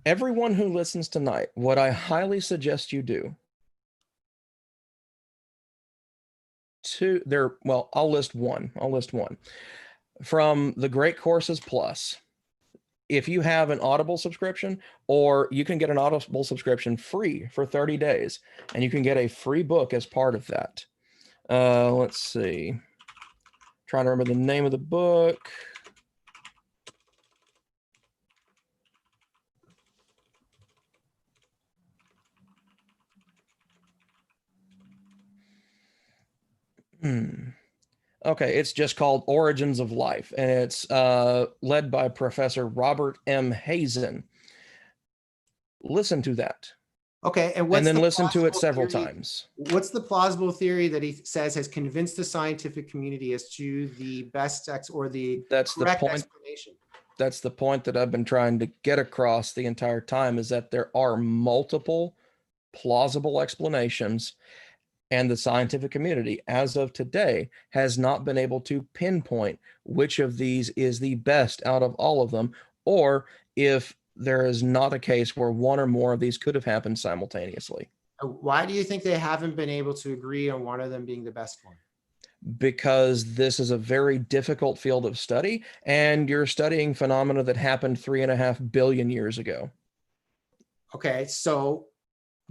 Everyone who listens tonight, what I highly suggest you do, I'll list one. From the Great Courses Plus, if you have an Audible subscription, or you can get an Audible subscription free for 30 days, and you can get a free book as part of that. Let's see. Trying to remember the name of the book. Okay, it's just called Origins of Life, and it's led by Professor Robert M. Hazen. Listen to that. Okay, and then listen to it several times. What's the plausible theory that he says has convinced the scientific community as to the best correct explanation? That's the point that I've been trying to get across the entire time, is that there are multiple plausible explanations. And the scientific community, as of today, has not been able to pinpoint which of these is the best out of all of them, or if there is not a case where one or more of these could have happened simultaneously. Why do you think they haven't been able to agree on one of them being the best one? Because this is a very difficult field of study, and you're studying phenomena that happened 3.5 billion years ago. Okay, so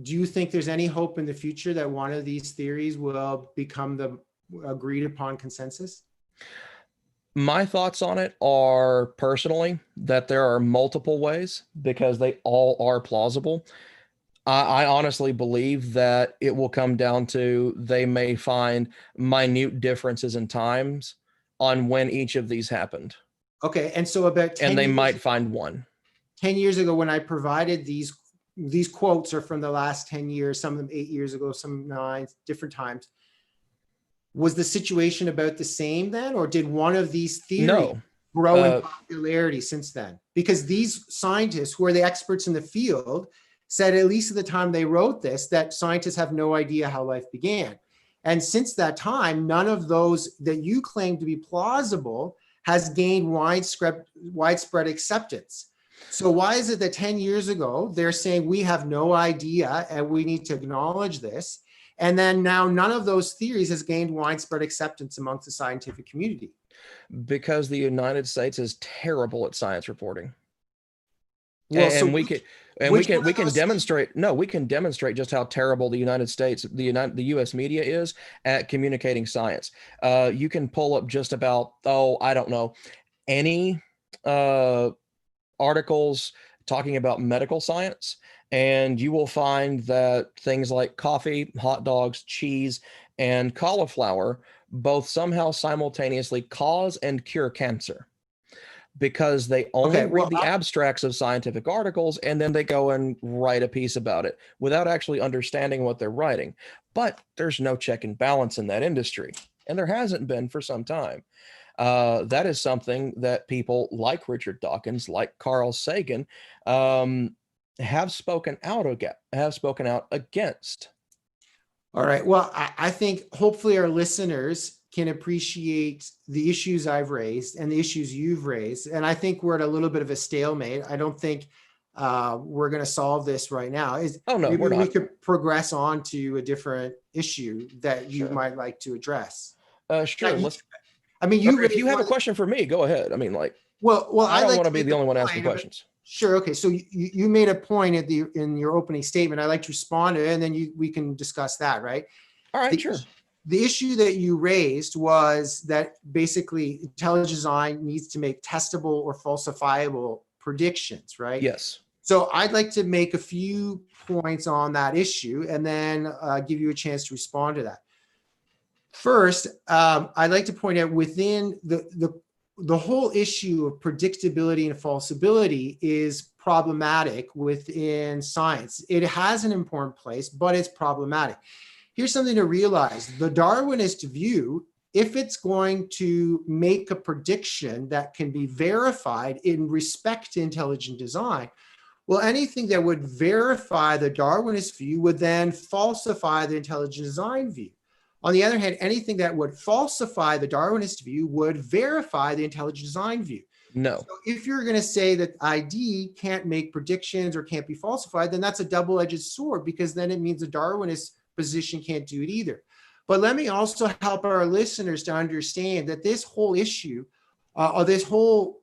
do you think there's any hope in the future that one of these theories will become the agreed upon consensus? My thoughts on it are, personally, that there are multiple ways, because they all are plausible. I honestly believe that it will come down to, they may find minute differences in times on when each of these happened. Okay, and so about 10 and they years might ago, find one. 10 years ago, when I provided these quotes are from the last 10 years, some of them 8 years ago, some 9, different times. Was the situation about the same then, or did one of these theories grow in popularity since then? Because these scientists, who are the experts in the field, said, at least at the time they wrote this, that scientists have no idea how life began. And since that time, none of those that you claim to be plausible has gained widespread acceptance. So why is it that 10 years ago, they're saying we have no idea and we need to acknowledge this, and then now none of those theories has gained widespread acceptance amongst the scientific community? Because the United States is terrible at science reporting. Well, and we can demonstrate just how terrible the United States, the U.S. media is at communicating science. You can pull up just about, I don't know, any articles talking about medical science, and you will find that things like coffee, hot dogs, cheese, and cauliflower both somehow simultaneously cause and cure cancer, because they only read the abstracts of scientific articles, and then they go and write a piece about it without actually understanding what they're writing. But there's no check and balance in that industry, and there hasn't been for some time. That is something that people like Richard Dawkins, like Carl Sagan, have spoken out against. All right. Well, I think hopefully our listeners can appreciate the issues I've raised and the issues you've raised. And I think we're at a little bit of a stalemate. I don't think we're going to solve this right now. Oh, no, maybe we're not. we could progress on to a different issue that you Sure. might like to address. Sure. If you have a question for me, go ahead. I mean, like, well, I don't like want to be the only one asking point, questions. Sure. Okay. So you made a point in your opening statement. I'd like to respond to it, and then we can discuss that, right? All right, sure. The issue that you raised was that basically intelligent design needs to make testable or falsifiable predictions, right? Yes. So I'd like to make a few points on that issue and then give you a chance to respond to that. First, I'd like to point out within the whole issue of predictability and falsibility is problematic within science. It has an important place, but it's problematic. Here's something to realize. The Darwinist view, if it's going to make a prediction that can be verified in respect to intelligent design, well, anything that would verify the Darwinist view would then falsify the intelligent design view. On the other hand, anything that would falsify the Darwinist view would verify the intelligent design view. No. So if you're going to say that ID can't make predictions or can't be falsified, then that's a double-edged sword, because then it means the Darwinist position can't do it either. But let me also help our listeners to understand that this whole issue, or this whole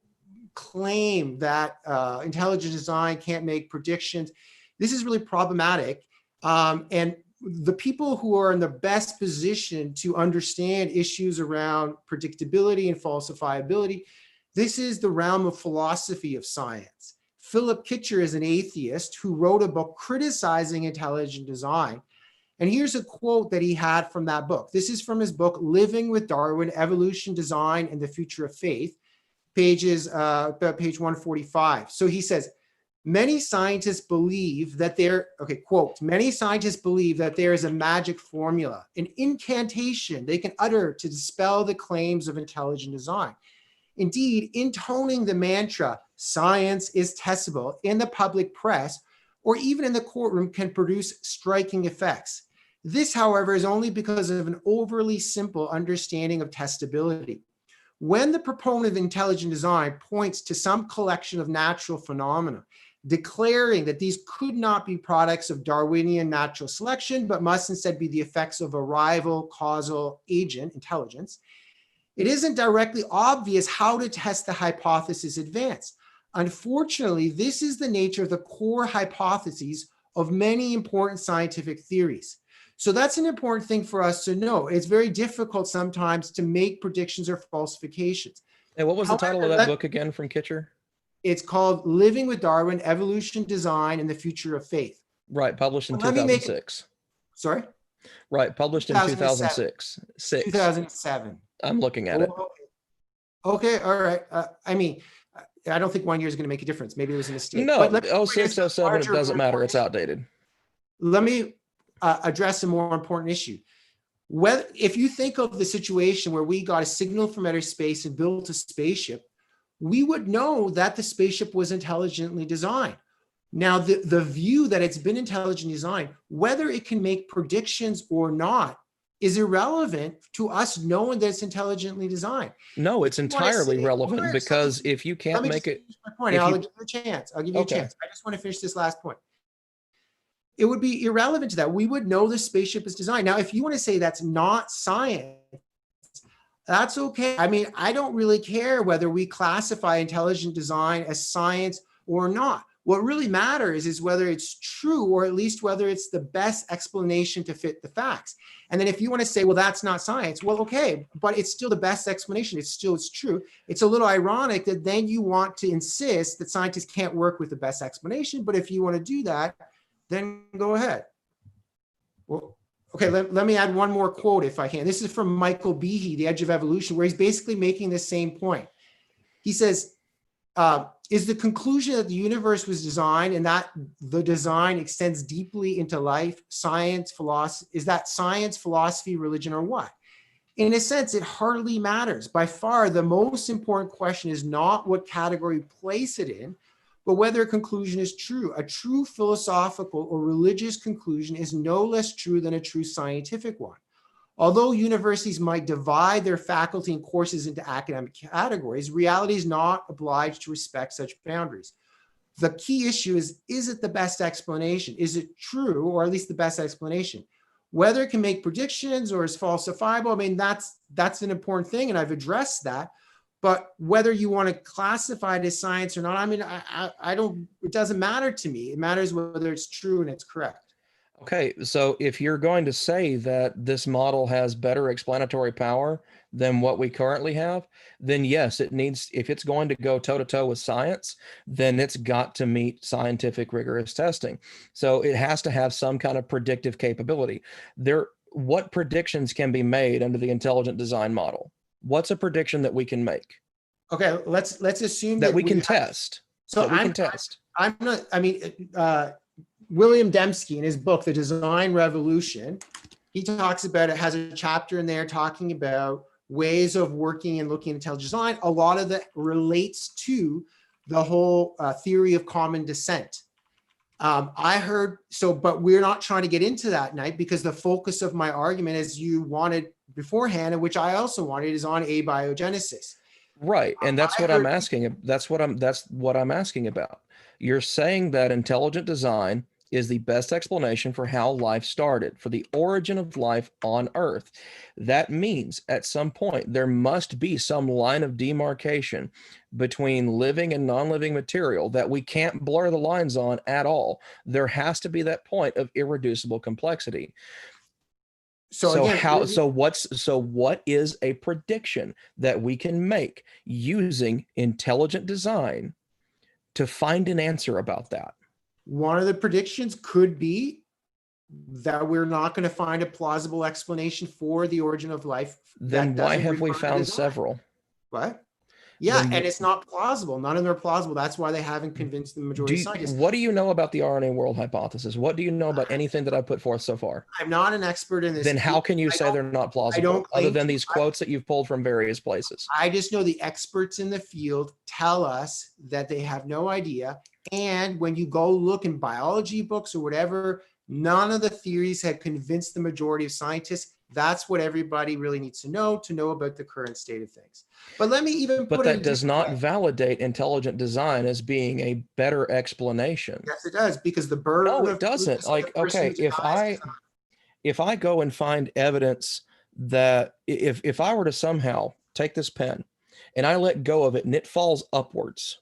claim that intelligent design can't make predictions, this is really problematic. And the people who are in the best position to understand issues around predictability and falsifiability, this is the realm of philosophy of science. Philip Kitcher is an atheist who wrote a book criticizing intelligent design. And here's a quote that he had from that book. This is from his book, Living with Darwin, Evolution, Design, and the Future of Faith, page 145. So he says, many scientists believe that many scientists believe that there is a magic formula, an incantation they can utter to dispel the claims of intelligent design. Indeed, intoning the mantra, science is testable, in the public press, or even in the courtroom, can produce striking effects. This, however, is only because of an overly simple understanding of testability. When the proponent of intelligent design points to some collection of natural phenomena, declaring that these could not be products of Darwinian natural selection, but must instead be the effects of a rival causal agent, intelligence, it isn't directly obvious how to test the hypothesis advanced. Unfortunately, this is the nature of the core hypotheses of many important scientific theories. So that's an important thing for us to know. It's very difficult sometimes to make predictions or falsifications. And what was the title of that book again from Kitcher? It's called Living with Darwin, Evolution, Design, and the Future of Faith. Right, published in 2006. Sorry? Right, published in 2006. 2007. I'm looking at it. Okay, all right. I don't think 1 year is going to make a difference. Maybe it was a mistake. No, 06, 07, it doesn't matter. It's outdated. Let me address a more important issue. If you think of the situation where we got a signal from outer space and built a spaceship, we would know that the spaceship was intelligently designed. Now, the view that it's been intelligently designed, whether it can make predictions or not, is irrelevant to us knowing that it's intelligently designed. No, it's entirely relevant, because if you can't make it. My point. I'll give you a chance. I just want to finish this last point. It would be irrelevant to that. We would know the spaceship is designed. Now, if you want to say that's not science, that's okay. I mean, I don't really care whether we classify intelligent design as science or not. What really matters is whether it's true, or at least whether it's the best explanation to fit the facts. And then if you want to say, well, that's not science, well, okay, but it's still the best explanation. It's true. It's a little ironic that then you want to insist that scientists can't work with the best explanation. But if you want to do that, then go ahead. Well, okay, let me add one more quote if I can. This is from Michael Behe, The Edge of Evolution, where he's basically making the same point. He says, is the conclusion that the universe was designed and that the design extends deeply into life, science, philosophy, is that science, philosophy, religion, or what? In a sense, it hardly matters. By far, the most important question is not what category place it in, but whether a conclusion is true. A true philosophical or religious conclusion is no less true than a true scientific one. Although universities might divide their faculty and courses into academic categories, reality is not obliged to respect such boundaries. The key issue is it the best explanation? Is it true, or at least the best explanation? Whether it can make predictions or is falsifiable, I mean, that's an important thing, and I've addressed that. But whether you want to classify it as science or not, I mean, I don't, it doesn't matter to me. It matters whether it's true and it's correct. Okay, so if you're going to say that this model has better explanatory power than what we currently have, then yes, it needs, if it's going to go toe-to-toe with science, then it's got to meet scientific rigorous testing. So it has to have some kind of predictive capability. What predictions can be made under the intelligent design model? What's a prediction that we can make? Okay, let's assume that we can test. So I'm not, I mean, William Dembski, in his book, The Design Revolution, he talks about, it has a chapter in there talking about ways of working and looking at intelligent design. A lot of that relates to the whole theory of common descent. I heard, but we're not trying to get into that tonight, because the focus of my argument, as you wanted beforehand, and which I also wanted, is on abiogenesis. Right, and that's what I'm asking. That's what I'm asking about. You're saying that intelligent design is the best explanation for how life started, for the origin of life on Earth. That means at some point there must be some line of demarcation between living and non-living material that we can't blur the lines on at all. There has to be that point of irreducible complexity. So what is a prediction that we can make using intelligent design to find an answer about that? One of the predictions could be that we're not going to find a plausible explanation for the origin of life. Then why have we found several? What? Yeah, and it's not plausible. None of them are plausible. That's why they haven't convinced the majority of scientists. What do you know about the Rna World Hypothesis? What do you know about anything that I've put forth so far? I'm not an expert in this. Then how can you say they're not plausible, other than these quotes that you've pulled from various places? I just know the experts in the field tell us that they have no idea. And when you go look in biology books or whatever, none of the theories have convinced the majority of scientists. That's what everybody really needs to know about the current state of things. But let me even put But that does not validate intelligent design as being a better explanation. Yes, it does, because the burden. No, it doesn't. Like, okay, if I go and find evidence that if I were to somehow take this pen and I let go of it and it falls upwards,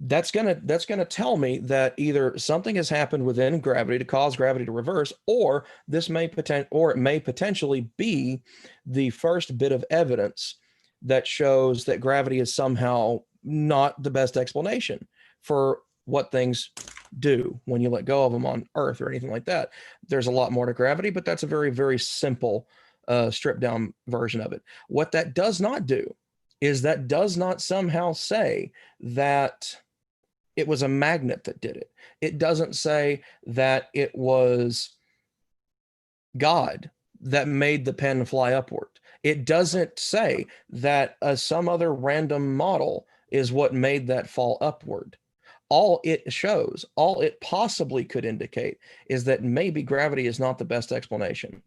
that's gonna tell me that either something has happened within gravity to cause gravity to reverse, or it may potentially be the first bit of evidence that shows that gravity is somehow not the best explanation for what things do when you let go of them on Earth or anything like that. There's a lot more to gravity, but that's a very, very simple stripped down version of it. What that does not do is that does not somehow say that it was a magnet that did it. It doesn't say that it was God that made the pen fly upward. It doesn't say that some other random model is what made that fall upward. All it shows, all it possibly could indicate, is that maybe gravity is not the best explanation.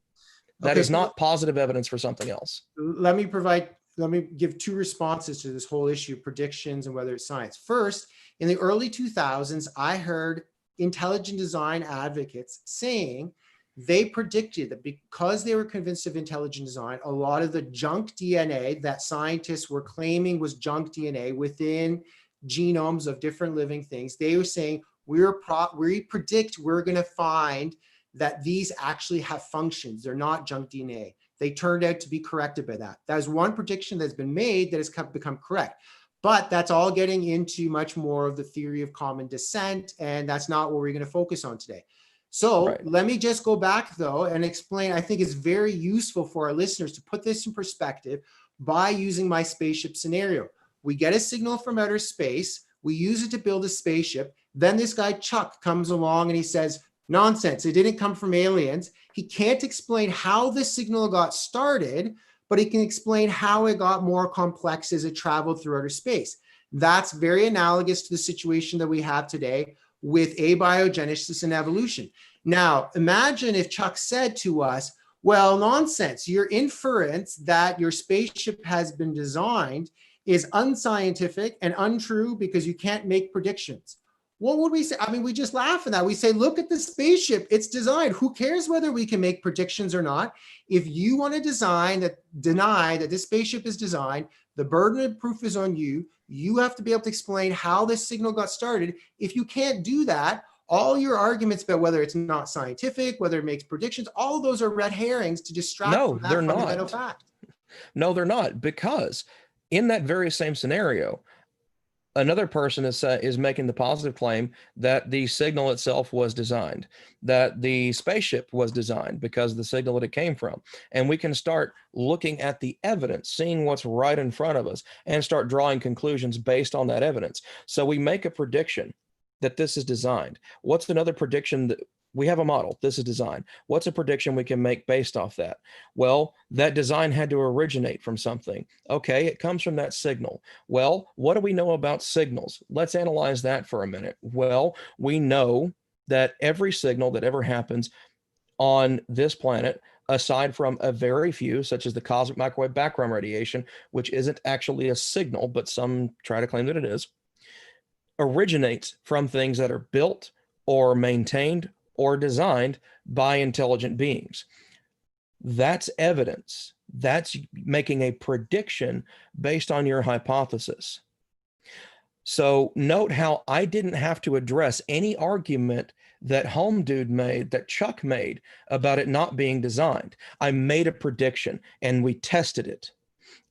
That is not positive evidence for something else. Let me give two responses to this whole issue of predictions and whether it's science. First, in the early 2000s, I heard intelligent design advocates saying they predicted that because they were convinced of intelligent design, a lot of the junk DNA that scientists were claiming was junk DNA within genomes of different living things, they were saying, we predict we're going to find that these actually have functions. They're not junk DNA. They turned out to be corrected by that. That is one prediction that's been made that has become correct. But that's all getting into much more of the theory of common descent, and that's not what we're going to focus on today. So Let me just go back, though, and explain. I think it's very useful for our listeners to put this in perspective by using my spaceship scenario. We get a signal from outer space. We use it to build a spaceship. Then this guy, Chuck, comes along and he says, nonsense, it didn't come from aliens. He can't explain how the signal got started, but he can explain how it got more complex as it traveled through outer space. That's very analogous to the situation that we have today with abiogenesis and evolution. Now, imagine if Chuck said to us, Well, nonsense. Your inference that your spaceship has been designed is unscientific and untrue because you can't make predictions. What would we say? I mean, we just laugh at that. We say, look at the spaceship, it's designed. Who cares whether we can make predictions or not? If you want to deny that this spaceship is designed, the burden of proof is on you. You have to be able to explain how this signal got started. If you can't do that, all your arguments about whether it's not scientific, whether it makes predictions, all of those are red herrings to distract from that fundamental fact. No, they're not, because in that very same scenario, another person is making the positive claim that the signal itself was designed, that the spaceship was designed because of the signal that it came from. And we can start looking at the evidence, seeing what's right in front of us, and start drawing conclusions based on that evidence. So we make a prediction that this is designed. What's another prediction? That we have a model, this is design. What's a prediction we can make based off that? Well, that design had to originate from something. Okay, it comes from that signal. Well, what do we know about signals? Let's analyze that for a minute. Well, we know that every signal that ever happens on this planet, aside from a very few, such as the cosmic microwave background radiation, which isn't actually a signal, but some try to claim that it is, originates from things that are built or maintained or designed by intelligent beings. That's evidence. That's making a prediction based on your hypothesis. So note how I didn't have to address any argument that Home Dude made, that Chuck made about it not being designed. I made a prediction and we tested it,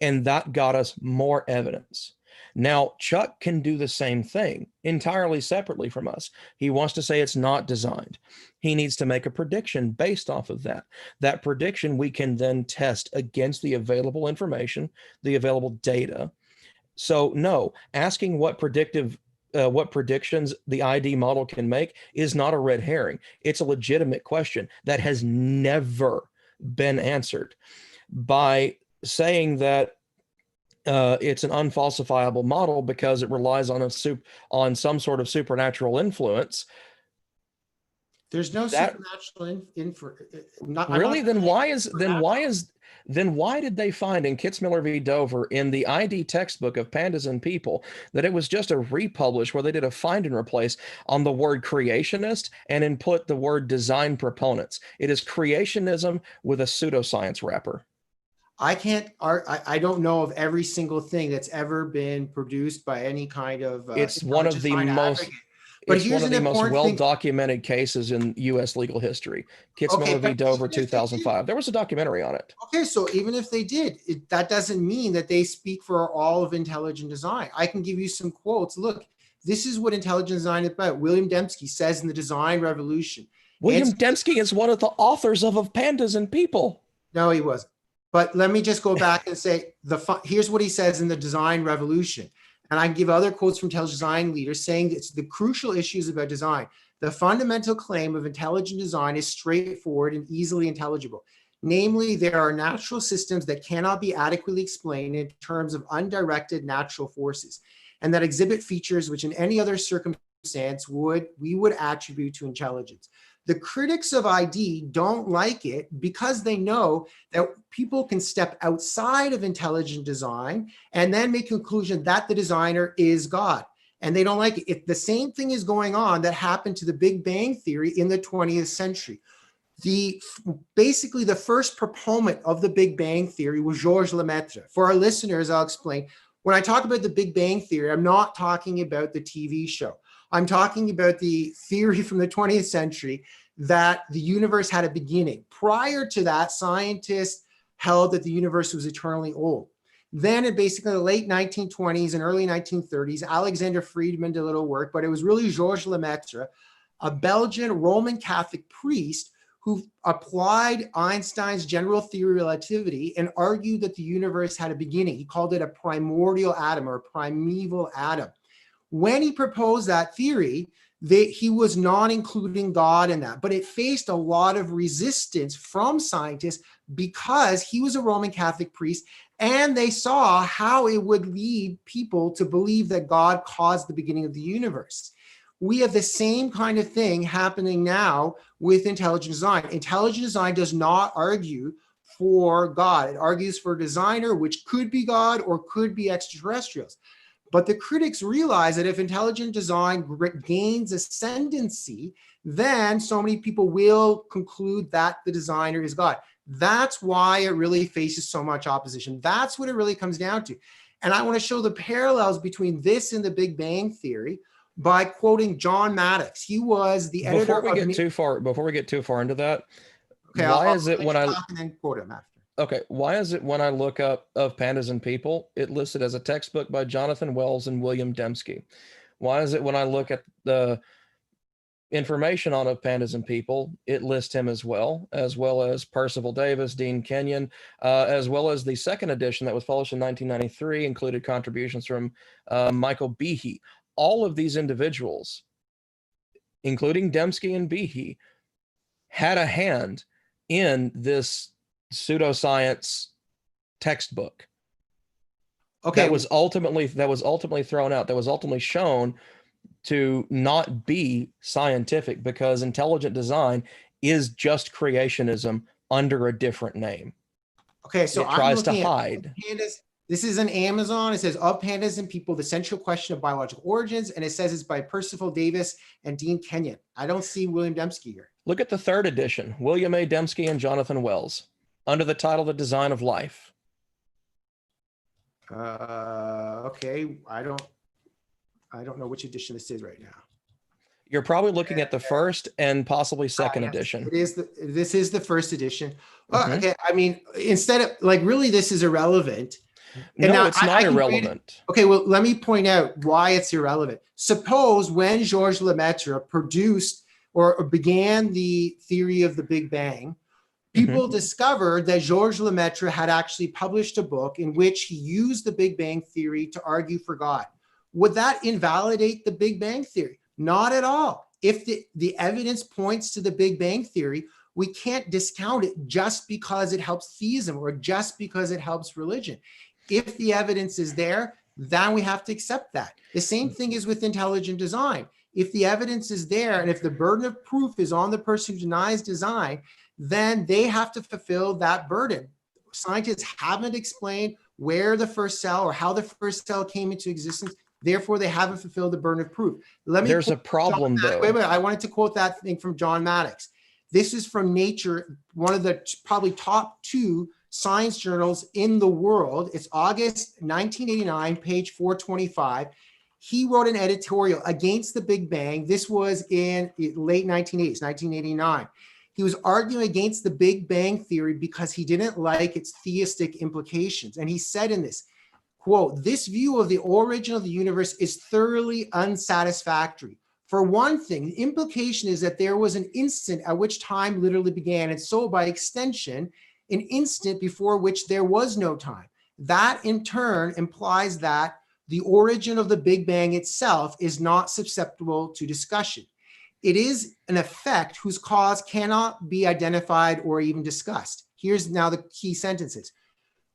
and that got us more evidence. Now, Chuck can do the same thing entirely separately from us. He wants to say it's not designed. He needs to make a prediction based off of that. That prediction we can then test against the available information, the available data. So no, asking what predictions the ID model can make is not a red herring. It's a legitimate question that has never been answered. By saying that it's an unfalsifiable model because it relies on on some sort of supernatural influence. There's no supernatural Really? Then why did they find in Kitzmiller v. Dover in the ID textbook of Pandas and People that it was just a republish where they did a find and replace on the word creationist and then put the word design proponents? It is creationism with a pseudoscience wrapper. I don't know of every single thing that's ever been produced by any kind of it's one of the most well-documented cases in U.S. legal history. Kitzmiller v. Dover, 2005. There was a documentary on it. Okay, so even if they did, that doesn't mean that they speak for all of intelligent design. I can give you some quotes. Look, this is what intelligent design is about. William Dembski says in The Design Revolution. William Dembski is one of the authors of Pandas and People. No, he wasn't. But let me just go back and say, here's what he says in The Design Revolution. And I can give other quotes from intelligent design leaders saying it's the crucial issues about design. The fundamental claim of intelligent design is straightforward and easily intelligible. Namely, there are natural systems that cannot be adequately explained in terms of undirected natural forces, and that exhibit features which in any other circumstance we would attribute to intelligence. The critics of ID don't like it because they know that people can step outside of intelligent design and then make a conclusion that the designer is God. And they don't like it. If the same thing is going on that happened to the Big Bang Theory in the 20th century. Basically, the first proponent of the Big Bang Theory was Georges Lemaitre. For our listeners, I'll explain. When I talk about the Big Bang Theory, I'm not talking about the TV show. I'm talking about the theory from the 20th century that the universe had a beginning. Prior to that, scientists held that the universe was eternally old. Then in basically the late 1920s and early 1930s, Alexander Friedman did a little work, but it was really Georges Lemaitre, a Belgian Roman Catholic priest who applied Einstein's general theory of relativity and argued that the universe had a beginning. He called it a primordial atom or a primeval atom. When he proposed that theory, he was not including God in that, but it faced a lot of resistance from scientists because he was a Roman Catholic priest and they saw how it would lead people to believe that God caused the beginning of the universe. We have the same kind of thing happening now with intelligent design. Intelligent design does not argue for God. It argues for a designer, which could be God or could be extraterrestrials. But the critics realize that if intelligent design gains ascendancy, then so many people will conclude that the designer is God. That's why it really faces so much opposition. That's what it really comes down to. And I want to show the parallels between this and the Big Bang Theory by quoting John Maddox. He was the editor. Before we get too far into that, okay, why is it when I and then quote him after? Okay, why is it when I look up Of Pandas and People, it listed as a textbook by Jonathan Wells and William Dembski? Why is it when I look at the information on Of Pandas and People, it lists him as well as Percival Davis, Dean Kenyon, as well as the second edition that was published in 1993, included contributions from Michael Behe. All of these individuals, including Dembski and Behe, had a hand in this pseudoscience textbook. Okay, that was ultimately thrown out. That was ultimately shown to not be scientific, because intelligent design is just creationism under a different name. Okay, so it tries to hide. Pandas. This is an Amazon. It says Of Pandas and People, the central question of biological origins, and it says it's by Percival Davis and Dean Kenyon. I don't see William Dembski here. Look at the third edition, William A. Dembski and Jonathan Wells, under the title The Design of Life. Okay, I don't know which edition this is right now. You're probably looking at the first and possibly second edition. This is the first edition. Okay, I mean, instead of really, this is irrelevant. And no, it's not irrelevant. Okay, well, let me point out why it's irrelevant. Suppose when Georges Lemaitre produced or began the theory of the Big Bang, people discovered that Georges Lemaitre had actually published a book in which he used the Big Bang Theory to argue for God. Would that invalidate the Big Bang Theory? Not at all. If the evidence points to the Big Bang Theory, we can't discount it just because it helps theism or just because it helps religion. If the evidence is there, then we have to accept that. The same thing is with intelligent design. If the evidence is there and if the burden of proof is on the person who denies design, then they have to fulfill that burden. Scientists haven't explained where the first cell or how the first cell came into existence. Therefore, they haven't fulfilled the burden of proof. There's a problem, though. Wait, I wanted to quote that thing from John Maddox. This is from Nature, one of the probably top 2 science journals in the world. It's August 1989, page 425. He wrote an editorial against the Big Bang. This was in late 1980s, 1989. He was arguing against the Big Bang Theory because he didn't like its theistic implications. And he said in this, quote, "This view of the origin of the universe is thoroughly unsatisfactory. For one thing, the implication is that there was an instant at which time literally began, and so by extension, an instant before which there was no time. That in turn implies that the origin of the Big Bang itself is not susceptible to discussion. It is an effect whose cause cannot be identified or even discussed." Here's now the key sentences.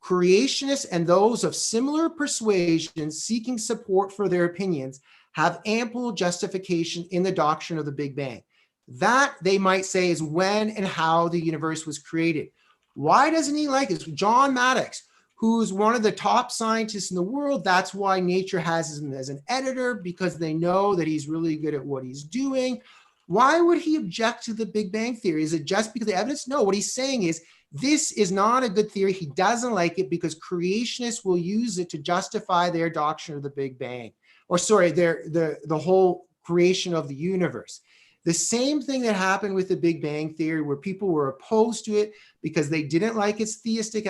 "Creationists and those of similar persuasions seeking support for their opinions have ample justification in the doctrine of the Big Bang. That, they might say, is when and how the universe was created." Why doesn't he like this? John Maddox, who's one of the top scientists in the world, that's why Nature has him as an editor, because they know that he's really good at what he's doing. Why would he object to the Big Bang Theory? Is it just because of the evidence? No, what he's saying is, this is not a good theory. He doesn't like it because creationists will use it to justify their doctrine of the Big Bang, or sorry, the whole creation of the universe. The same thing that happened with the Big Bang Theory, where people were opposed to it because they didn't like its theistic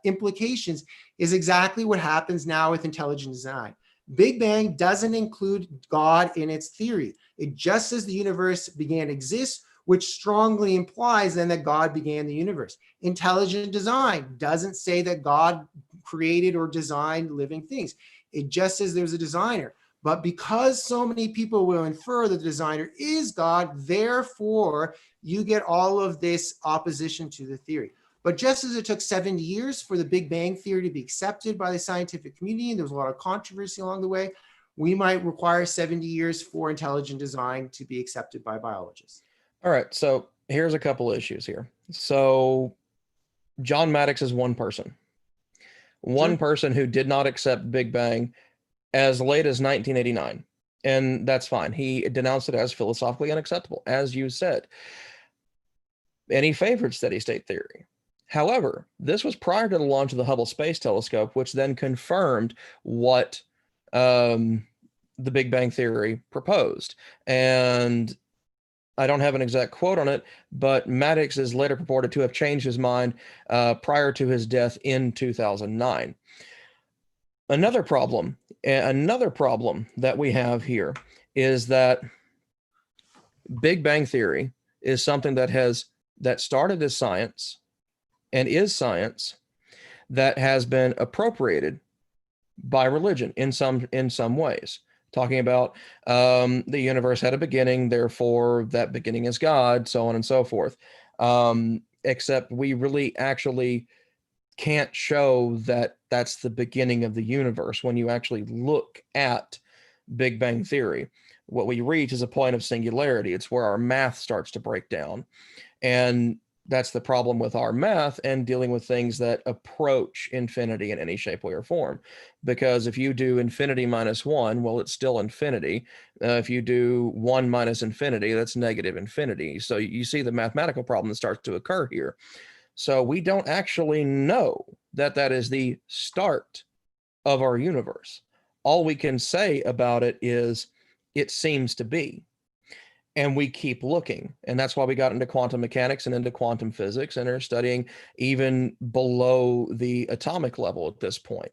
implications, is exactly what happens now with intelligent design. Big Bang doesn't include God in its theory. It just says the universe began to exist, which strongly implies then that God began the universe. Intelligent design doesn't say that God created or designed living things. It just says there's a designer. But because so many people will infer that the designer is God, therefore you get all of this opposition to the theory. But just as it took 70 years for the Big Bang Theory to be accepted by the scientific community, and there was a lot of controversy along the way, we might require 70 years for intelligent design to be accepted by biologists. All right, so here's a couple issues here. So John Maddox is one person. One person who did not accept Big Bang as late as 1989. And that's fine. He denounced it as philosophically unacceptable, as you said. And he favored steady state theory. However, this was prior to the launch of the Hubble Space Telescope, which then confirmed what the Big Bang Theory proposed. And I don't have an exact quote on it, but Maddox is later purported to have changed his mind prior to his death in 2009. Another problem that we have here is that Big Bang Theory is something that started as science and is science that has been appropriated by religion in some ways. Talking about the universe had a beginning, therefore that beginning is God, so on and so forth. Except we really actually can't show that that's the beginning of the universe when you actually look at Big Bang Theory. What we reach is a point of singularity. It's where our math starts to break down. And that's the problem with our math and dealing with things that approach infinity in any shape, way, or form. Because if you do infinity minus 1, well, it's still infinity. If you do 1 minus infinity, that's negative infinity. So you see the mathematical problem that starts to occur here. So we don't actually know that that is the start of our universe. All we can say about it is it seems to be. And we keep looking. And that's why we got into quantum mechanics and into quantum physics and are studying even below the atomic level at this point.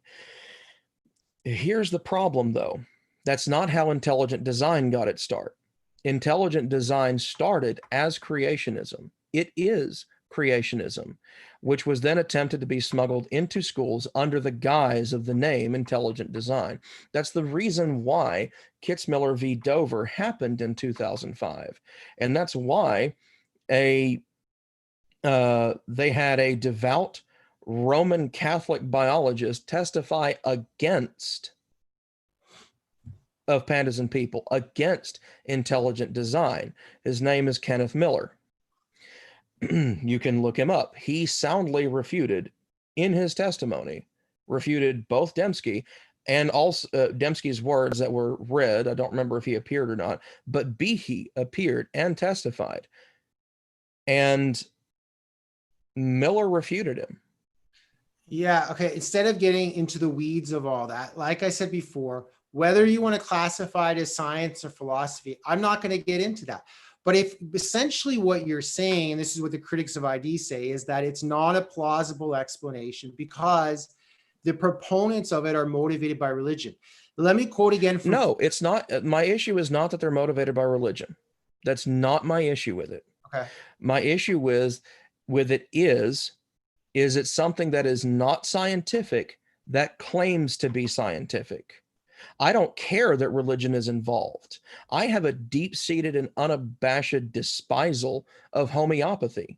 Here's the problem, though. That's not how intelligent design got its start. Intelligent design started as creationism. It is creationism, which was then attempted to be smuggled into schools under the guise of the name intelligent design. That's the reason why Kitzmiller v. Dover happened in 2005. And that's why they had a devout Roman Catholic biologist testify against of pandas and people, against intelligent design. His name is Kenneth Miller. You can look him up. He soundly refuted in his testimony, refuted both Dembski and also Dembski's words that were read. I don't remember if he appeared or not, but Behe appeared and testified. And Miller refuted him. Yeah, okay. Instead of getting into the weeds of all that, like I said before, whether you want to classify it as science or philosophy, I'm not going to get into that. But if essentially what you're saying, and this is what the critics of ID say, is that it's not a plausible explanation because the proponents of it are motivated by religion. Let me quote again. No, it's not. My issue is not that they're motivated by religion. That's not my issue with it. Okay. My issue with it is it something that is not scientific that claims to be scientific. I don't care that religion is involved. I have a deep-seated and unabashed despisal of homeopathy.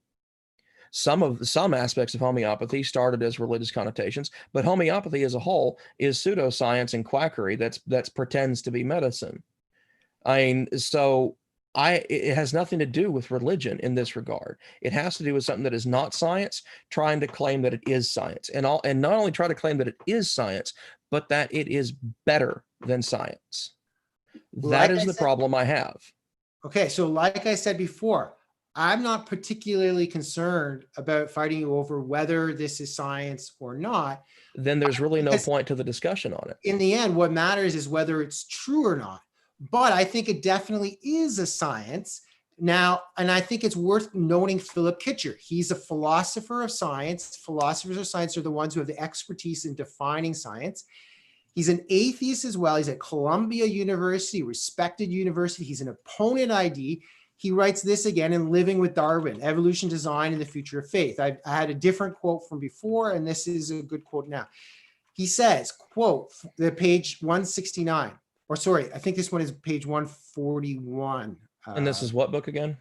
Some aspects of homeopathy started as religious connotations, but homeopathy as a whole is pseudoscience and quackery that's pretends to be medicine. It has nothing to do with religion in this regard. It has to do with something that is not science, trying to claim that it is science, and not only try to claim that it is science, but that it is better than science. That is the problem I have. Okay, so like I said before, I'm not particularly concerned about fighting you over whether this is science or not. Then there's really no point to the discussion on it. In the end, what matters is whether it's true or not. But I think it definitely is a science. Now, and I think it's worth noting Philip Kitcher. He's a philosopher of science. Philosophers of science are the ones who have the expertise in defining science. He's an atheist as well. He's at Columbia University, respected university. He's an opponent ID. He writes this again in Living with Darwin, Evolution, Design, and the Future of Faith. I had a different quote from before, and this is a good quote now. He says, quote, the page 169, or sorry, I think this one is page 141. And this is what book again?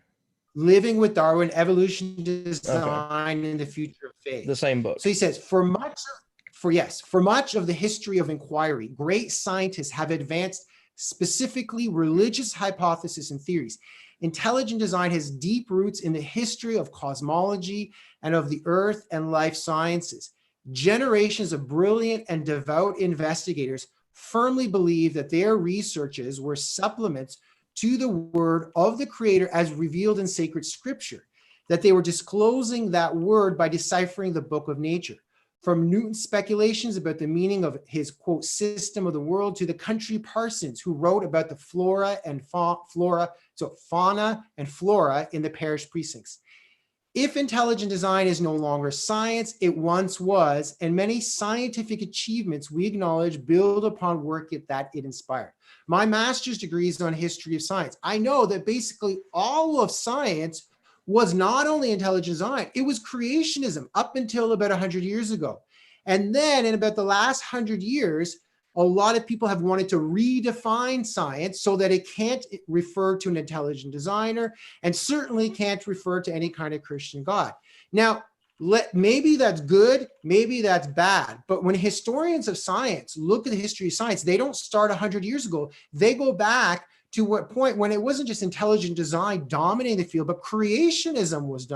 Living with Darwin, Evolution, Design, and the Future of Faith. The same book. So he says, for for much of the history of inquiry, great scientists have advanced specifically religious hypotheses and theories. Intelligent design has deep roots in the history of cosmology and of the earth and life sciences. Generations of brilliant and devout investigators firmly believe that their researches were supplements to the word of the Creator as revealed in sacred scripture, that they were disclosing that word by deciphering the book of nature. From Newton's speculations about the meaning of his, quote, system of the world, to the country parsons who wrote about the fauna and flora in the parish precincts. If intelligent design is no longer science, it once was, and many scientific achievements we acknowledge build upon work that it inspired. My master's degree is on history of science. I know that basically all of science was not only intelligent design, it was creationism up until about 100 years ago. And then in about the last 100 years, a lot of people have wanted to redefine science so that it can't refer to an intelligent designer and certainly can't refer to any kind of Christian God. Now, maybe that's good, maybe that's bad, but when historians of science look at the history of science, they don't start 100 years ago. They go back to what point when it wasn't just intelligent design dominating the field, but creationism was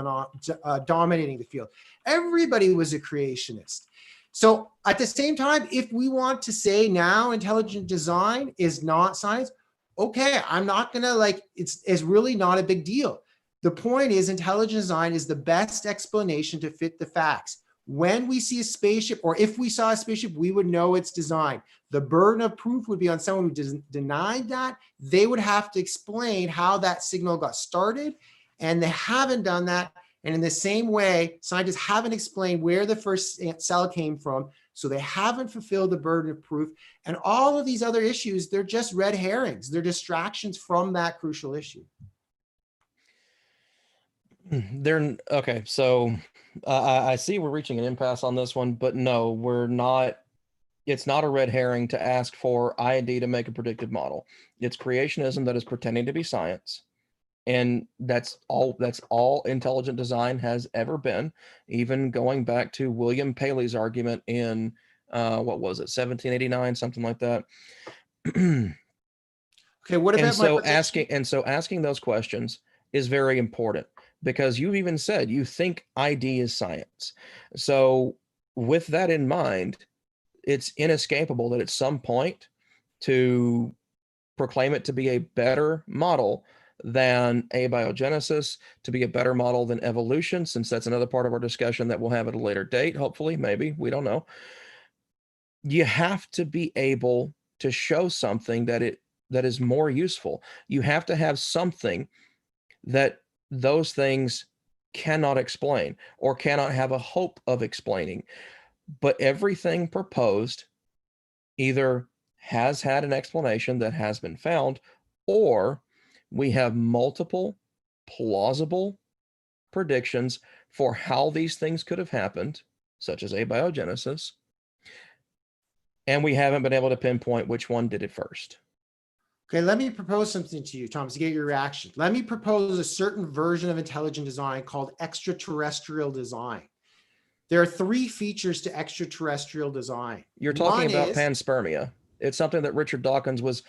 dominating the field. Everybody was a creationist. So at the same time, if we want to say now intelligent design is not science, okay, I'm not gonna it's really not a big deal. The point is intelligent design is the best explanation to fit the facts. When we see a spaceship, or if we saw a spaceship, we would know its design. The burden of proof would be on someone who denied that. They would have to explain how that signal got started, and they haven't done that. And in the same way, scientists haven't explained where the first cell came from, so they haven't fulfilled the burden of proof. And all of these other issues, they're just red herrings. They're distractions from that crucial issue. Okay, so I see we're reaching an impasse on this one, but no, we're not. It's not a red herring to ask for ID to make a predictive model. It's creationism that is pretending to be science. And that's all intelligent design has ever been, even going back to William Paley's argument in, what was it, 1789, something like that. Okay, what about asking those questions is very important, because you've even said you think ID is science. So with that in mind, it's inescapable that at some point to proclaim it to be a better model than abiogenesis, to be a better model than evolution, since that's another part of our discussion that we'll have at a later date, hopefully, maybe, we don't know. You have to be able to show something that is more useful. You have to have something that those things cannot explain or cannot have a hope of explaining. But everything proposed either has had an explanation that has been found, or we have multiple plausible predictions for how these things could have happened, such as abiogenesis, and we haven't been able to pinpoint which one did it first. Okay, let me propose something to you, Thomas, to get your reaction. Let me propose a certain version of intelligent design called extraterrestrial design. There are 3 features to extraterrestrial design. You're talking about panspermia. It's something that Richard Dawkins was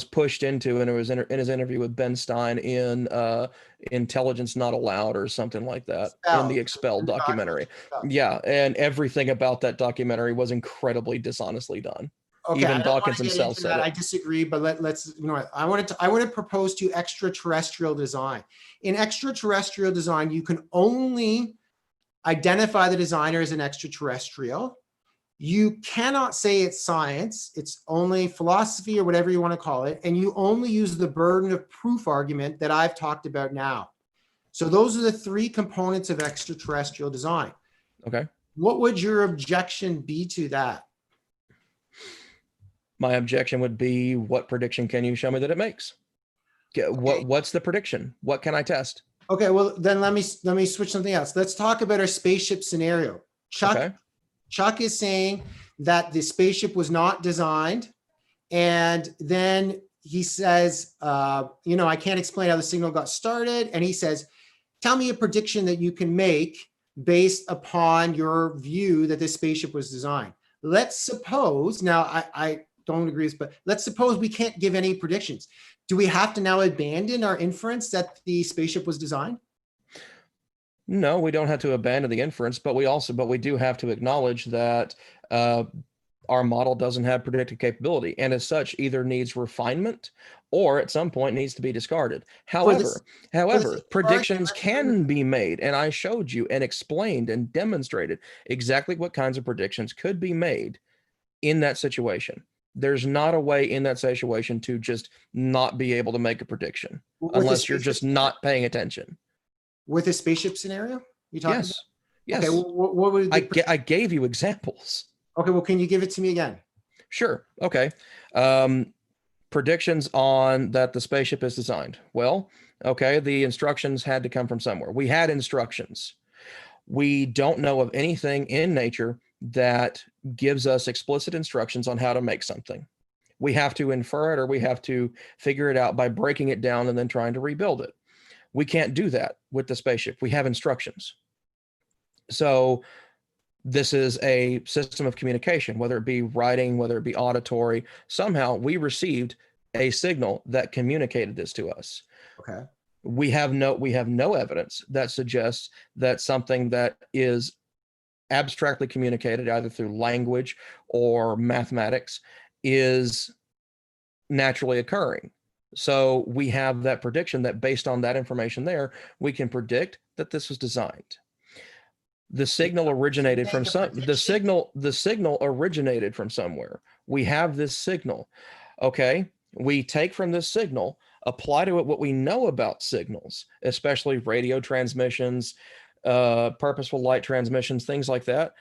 pushed into, and it was in his interview with Ben Stein in Intelligence Not Allowed or something like that, in the Expelled documentary. Yeah, and everything about that documentary was incredibly dishonestly done. Okay, even Dawkins himself said I disagree, but let's I want to propose to extraterrestrial design. In extraterrestrial design, you can only identify the designer as an extraterrestrial. You cannot say it's science, it's only philosophy or whatever you want to call it, and you only use the burden of proof argument that I've talked about now. So those are the 3 components of extraterrestrial design. Okay. What would your objection be to that? My objection would be, what prediction can you show me that it makes? What's the prediction? What can I test? Okay, well then let me switch something else. Let's talk about our spaceship scenario. Chuck is saying that the spaceship was not designed, and then he says, I can't explain how the signal got started, and he says, tell me a prediction that you can make based upon your view that this spaceship was designed. Let's suppose, now I don't agree with this, but let's suppose we can't give any predictions. Do we have to now abandon our inference that the spaceship was designed? No, we don't have to abandon the inference, but we do have to acknowledge that our model doesn't have predictive capability, and as such either needs refinement or at some point needs to be discarded. However, predictions can be made, and I showed you and explained and demonstrated exactly what kinds of predictions could be made in that situation. There's not a way in that situation to just not be able to make a prediction unless you're just not paying attention. With a spaceship scenario? You talking about? Yes. Okay, what would I gave you examples. Okay, well, can you give it to me again? Sure. Okay. Predictions on that the spaceship is designed. Well, okay, the instructions had to come from somewhere. We had instructions. We don't know of anything in nature that gives us explicit instructions on how to make something. We have to infer it, or we have to figure it out by breaking it down and then trying to rebuild it. We can't do that with the spaceship. We have instructions. So this is a system of communication, whether it be writing, whether it be auditory. Somehow we received a signal that communicated this to us. Okay. We have no evidence that suggests that something that is abstractly communicated either through language or mathematics is naturally occurring. So we have that prediction that based on that the signal originated from the signal originated from somewhere. We have this signal. Okay. We take from this signal, apply to it what we know about signals, especially radio transmissions, purposeful light transmissions, things like that.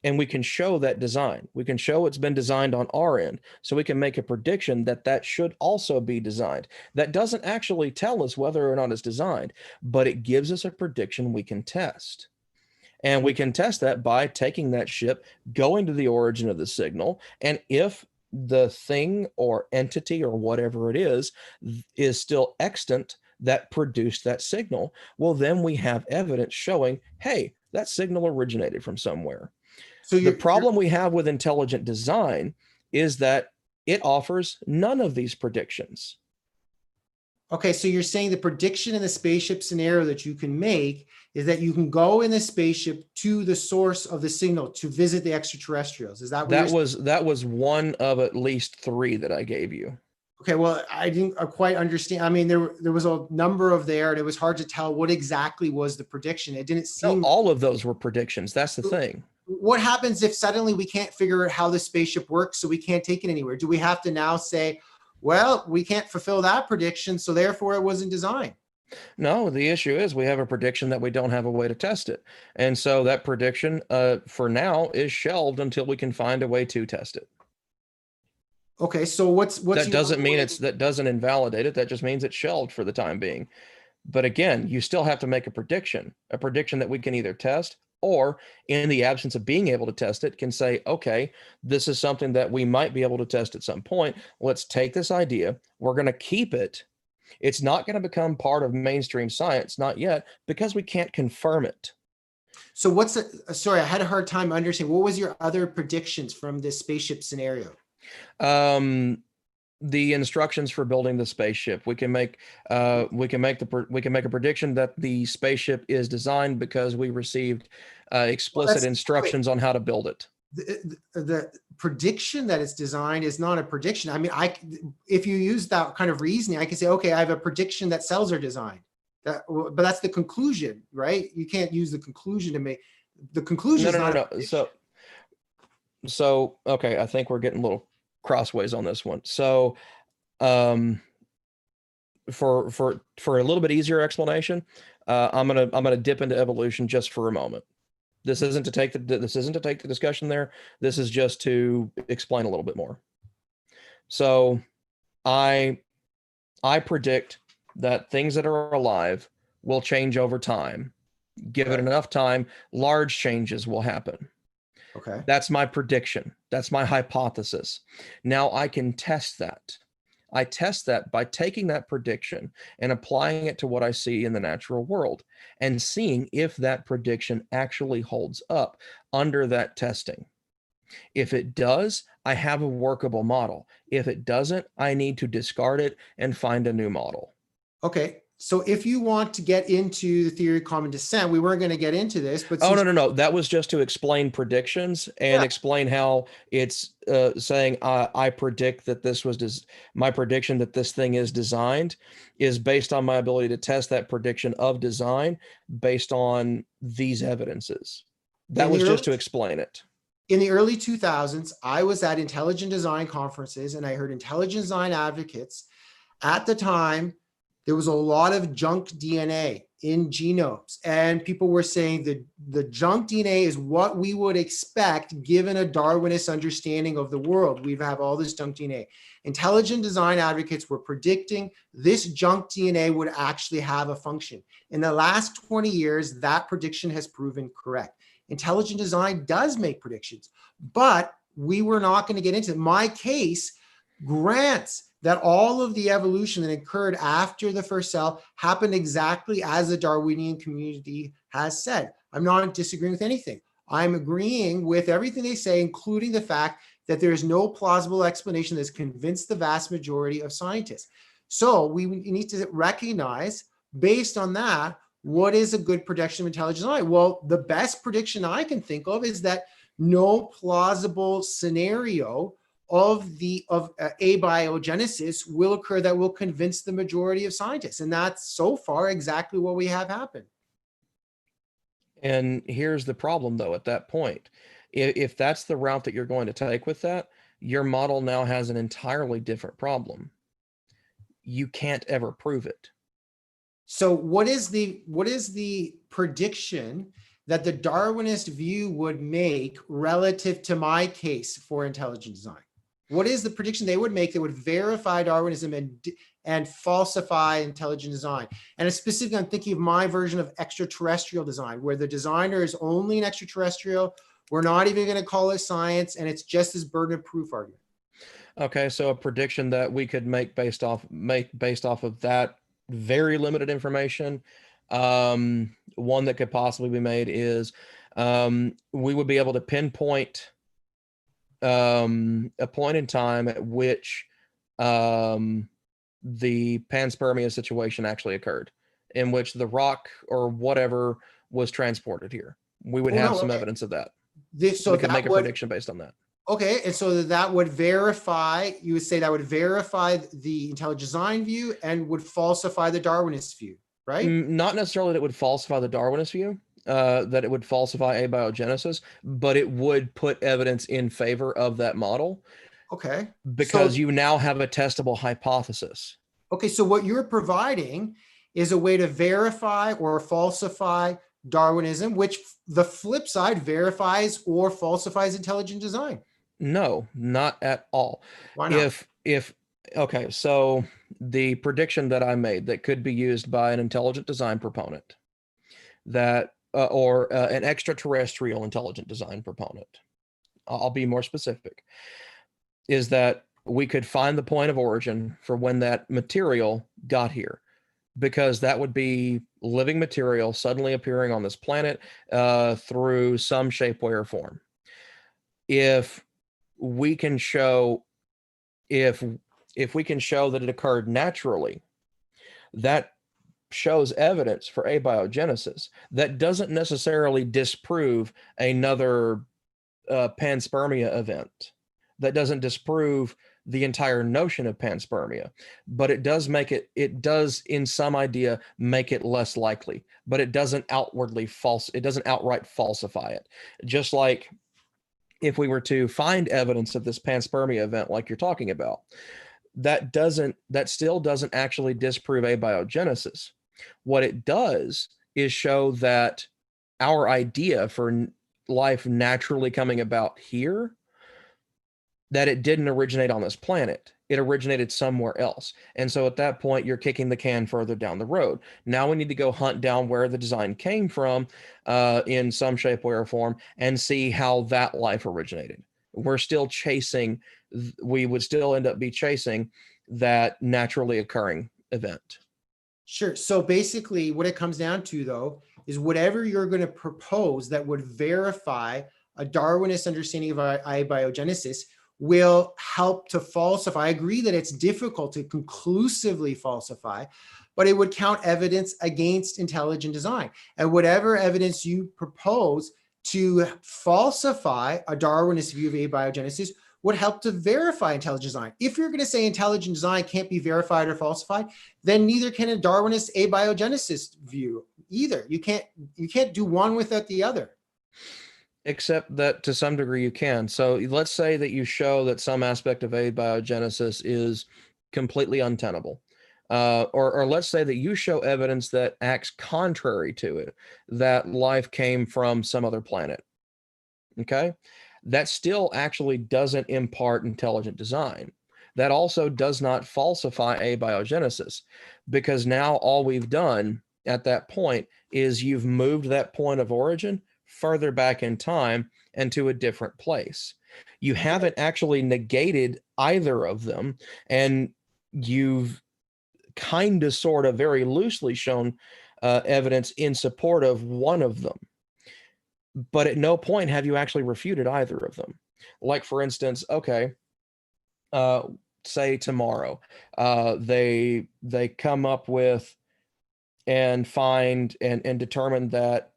And we can show that design. We can show it's been designed on our end. So we can make a prediction that that should also be designed. That doesn't actually tell us whether or not it's designed, but it gives us a prediction we can test. And we can test that by taking that ship, going to the origin of the signal, and if the thing or entity or whatever it is still extant that produced that signal, well, then we have evidence showing, hey, that signal originated from somewhere. So the problem we have with intelligent design is that it offers none of these predictions. Okay, so you're saying the prediction in the spaceship scenario that you can make is that you can go in the spaceship to the source of the signal to visit the extraterrestrials. Is that what that was one of at least three that I gave you? Okay, well, I didn't quite understand. I mean, there was a number of there, and it was hard to tell what exactly was the prediction. It didn't seem all of those were predictions. That's the thing. What happens if suddenly we can't figure out how the spaceship works, so we can't take it anywhere? Do we have to now say, well, we can't fulfill that prediction, so therefore it wasn't designed? No, the issue is we have a prediction that we don't have a way to test it. And so that prediction for now is shelved until we can find a way to test it. Okay, so what's that doesn't mean that doesn't invalidate it. That just means it's shelved for the time being. But again, you still have to make a prediction that we can either test, or in the absence of being able to test it, can say, okay, this is something that we might be able to test at some point. Let's take this idea. We're going to keep it. It's not going to become part of mainstream science, not yet, because we can't confirm it. So sorry, I had a hard time understanding. What was your other predictions from this spaceship scenario? The instructions for building the spaceship. We can make a prediction that the spaceship is designed because we received explicit instructions on how to build it. The prediction that it's designed is not a prediction. I mean, if you use that kind of reasoning, I can say, okay, I have a prediction that cells are designed. But that's the conclusion, right? You can't use the conclusion to make the conclusion. No. So okay, I think we're getting a little crossways on this one. So for a little bit easier explanation, I'm gonna dip into evolution just for a moment. This isn't to take the discussion there. This is just to explain a little bit more. So I predict that things that are alive will change over time. Give it enough time, large changes will happen. Okay. That's my prediction. That's my hypothesis. Now I can test that. I test that by taking that prediction and applying it to what I see in the natural world and seeing if that prediction actually holds up under that testing. If it does, I have a workable model. If it doesn't, I need to discard it and find a new model. Okay. So if you want to get into the theory of common descent, we weren't going to get into this, but Oh, no. That was just to explain predictions and explain how it's saying I predict that this was my prediction that this thing is designed is based on my ability to test that prediction of design based on these evidences. That was just to explain it. In the early 2000s, I was at intelligent design conferences and I heard intelligent design advocates. At the time, there was a lot of junk DNA in genomes, and people were saying that the junk DNA is what we would expect given a Darwinist understanding of the world. We have all this junk DNA. Intelligent design advocates were predicting this junk DNA would actually have a function. In the last 20 years, that prediction has proven correct. Intelligent design does make predictions, but we were not going to get into it. My case grants that all of the evolution that occurred after the first cell happened exactly as the Darwinian community has said. I'm not disagreeing with anything. I'm agreeing with everything they say, including the fact that there is no plausible explanation that's convinced the vast majority of scientists. So we need to recognize, based on that, what is a good prediction of intelligent design? Well, the best prediction I can think of is that no plausible scenario of abiogenesis will occur that will convince the majority of scientists. And that's so far exactly what we have happened. And here's the problem, though, at that point. If that's the route that you're going to take with that, your model now has an entirely different problem. You can't ever prove it. So what is the prediction that the Darwinist view would make relative to my case for intelligent design? What is the prediction they would make that would verify Darwinism and falsify intelligent design? And specifically, I'm thinking of my version of extraterrestrial design, where the designer is only an extraterrestrial. We're not even going to call it science, and it's just this burden of proof argument. Okay, so a prediction that we could make based off of that very limited information. One that could possibly be made is we would be able to pinpoint a point in time at which the panspermia situation actually occurred, in which the rock or whatever was transported here. We would have some evidence of that. So we could make a prediction based on that. Okay, and so that would verify, you would say that would verify the intelligent design view and would falsify the Darwinist view, right? Not necessarily that it would falsify the Darwinist view, that it would falsify abiogenesis, but it would put evidence in favor of that model. Okay. Because you now have a testable hypothesis. Okay, so what you're providing is a way to verify or falsify Darwinism, which the flip side verifies or falsifies intelligent design. No, not at all. Why not? Okay, so the prediction that I made that could be used by an intelligent design proponent, that or an extraterrestrial intelligent design proponent, I'll be more specific, is that we could find the point of origin for when that material got here, because that would be living material suddenly appearing on this planet through some shape, way, or form. If we can show, if we can show that it occurred naturally, that shows evidence for abiogenesis. That doesn't necessarily disprove another panspermia event. That doesn't disprove the entire notion of panspermia, but it does make it does in some idea make it less likely, but it doesn't outright falsify it. Just like if we were to find evidence of this panspermia event like you're talking about, that still doesn't actually disprove abiogenesis. What it does is show that our idea for life naturally coming about here, that it didn't originate on this planet. It originated somewhere else. And so at that point, you're kicking the can further down the road. Now we need to go hunt down where the design came from in some shape, way, or form, and see how that life originated. We would still end up be chasing that naturally occurring event. Sure. So basically what it comes down to, though, is whatever you're going to propose that would verify a Darwinist understanding of abiogenesis will help to falsify. I agree that it's difficult to conclusively falsify, but it would count evidence against intelligent design. And whatever evidence you propose to falsify a Darwinist view of abiogenesis would help to verify intelligent design. If you're going to say intelligent design can't be verified or falsified, then neither can a Darwinist abiogenesis view either. You can't do one without the other. Except that to some degree you can. So let's say that you show that some aspect of abiogenesis is completely untenable. Or let's say that you show evidence that acts contrary to it, that life came from some other planet. Okay? That still actually doesn't impart intelligent design. That also does not falsify abiogenesis, because now all we've done at that point is you've moved that point of origin further back in time and to a different place. You haven't actually negated either of them, and you've kind of sort of very loosely shown evidence in support of one of them. But at no point have you actually refuted either of them. Like, for instance, okay, say tomorrow, they come up with and find and determine that,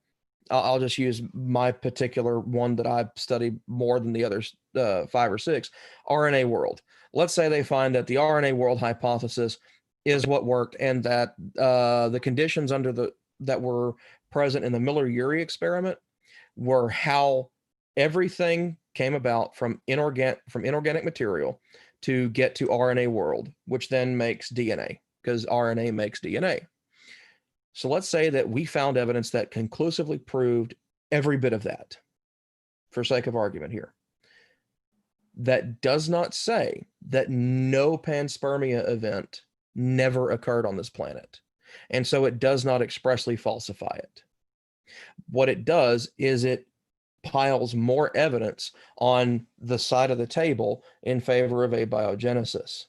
I'll just use my particular one that I've studied more than the others, 5 or 6, Rna World. Let's say they find that the Rna World Hypothesis is what worked, and that the conditions that were present in the Miller-Urey experiment were how everything came about from inorganic material to get to RNA world, which then makes DNA, because RNA makes DNA. So let's say that we found evidence that conclusively proved every bit of that, for sake of argument here. That does not say that no panspermia event never occurred on this planet. And so it does not expressly falsify it. What it does is it piles more evidence on the side of the table in favor of abiogenesis.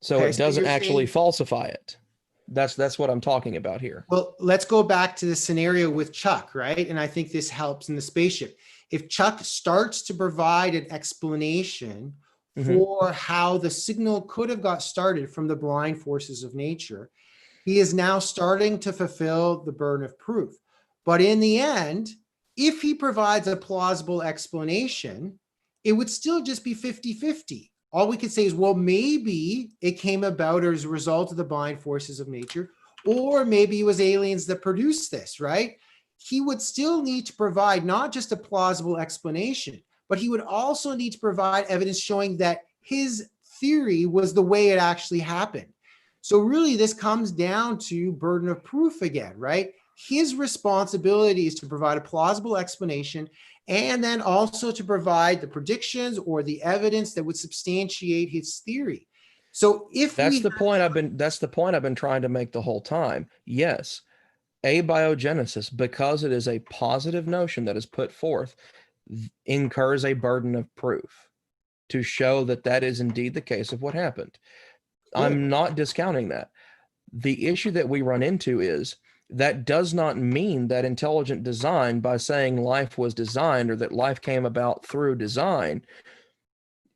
So it doesn't actually falsify it. That's what I'm talking about here. Well, let's go back to the scenario with Chuck, right? And I think this helps in the spaceship. If Chuck starts to provide an explanation for how the signal could have got started from the blind forces of nature, he is now starting to fulfill the burden of proof. But in the end, if he provides a plausible explanation, it would still just be 50-50. All we could say is, well, maybe it came about as a result of the blind forces of nature, or maybe it was aliens that produced this, right? He would still need to provide not just a plausible explanation, but he would also need to provide evidence showing that his theory was the way it actually happened. So really, this comes down to burden of proof again, right? His responsibility is to provide a plausible explanation, and then also to provide the predictions or the evidence that would substantiate his theory. So if that's the point I've been trying to make the whole time. Yes, abiogenesis, because it is a positive notion that is put forth, incurs a burden of proof to show that that is indeed the case of what happened. I'm not discounting that. The issue that we run into is that does not mean that intelligent design, by saying life was designed or that life came about through design,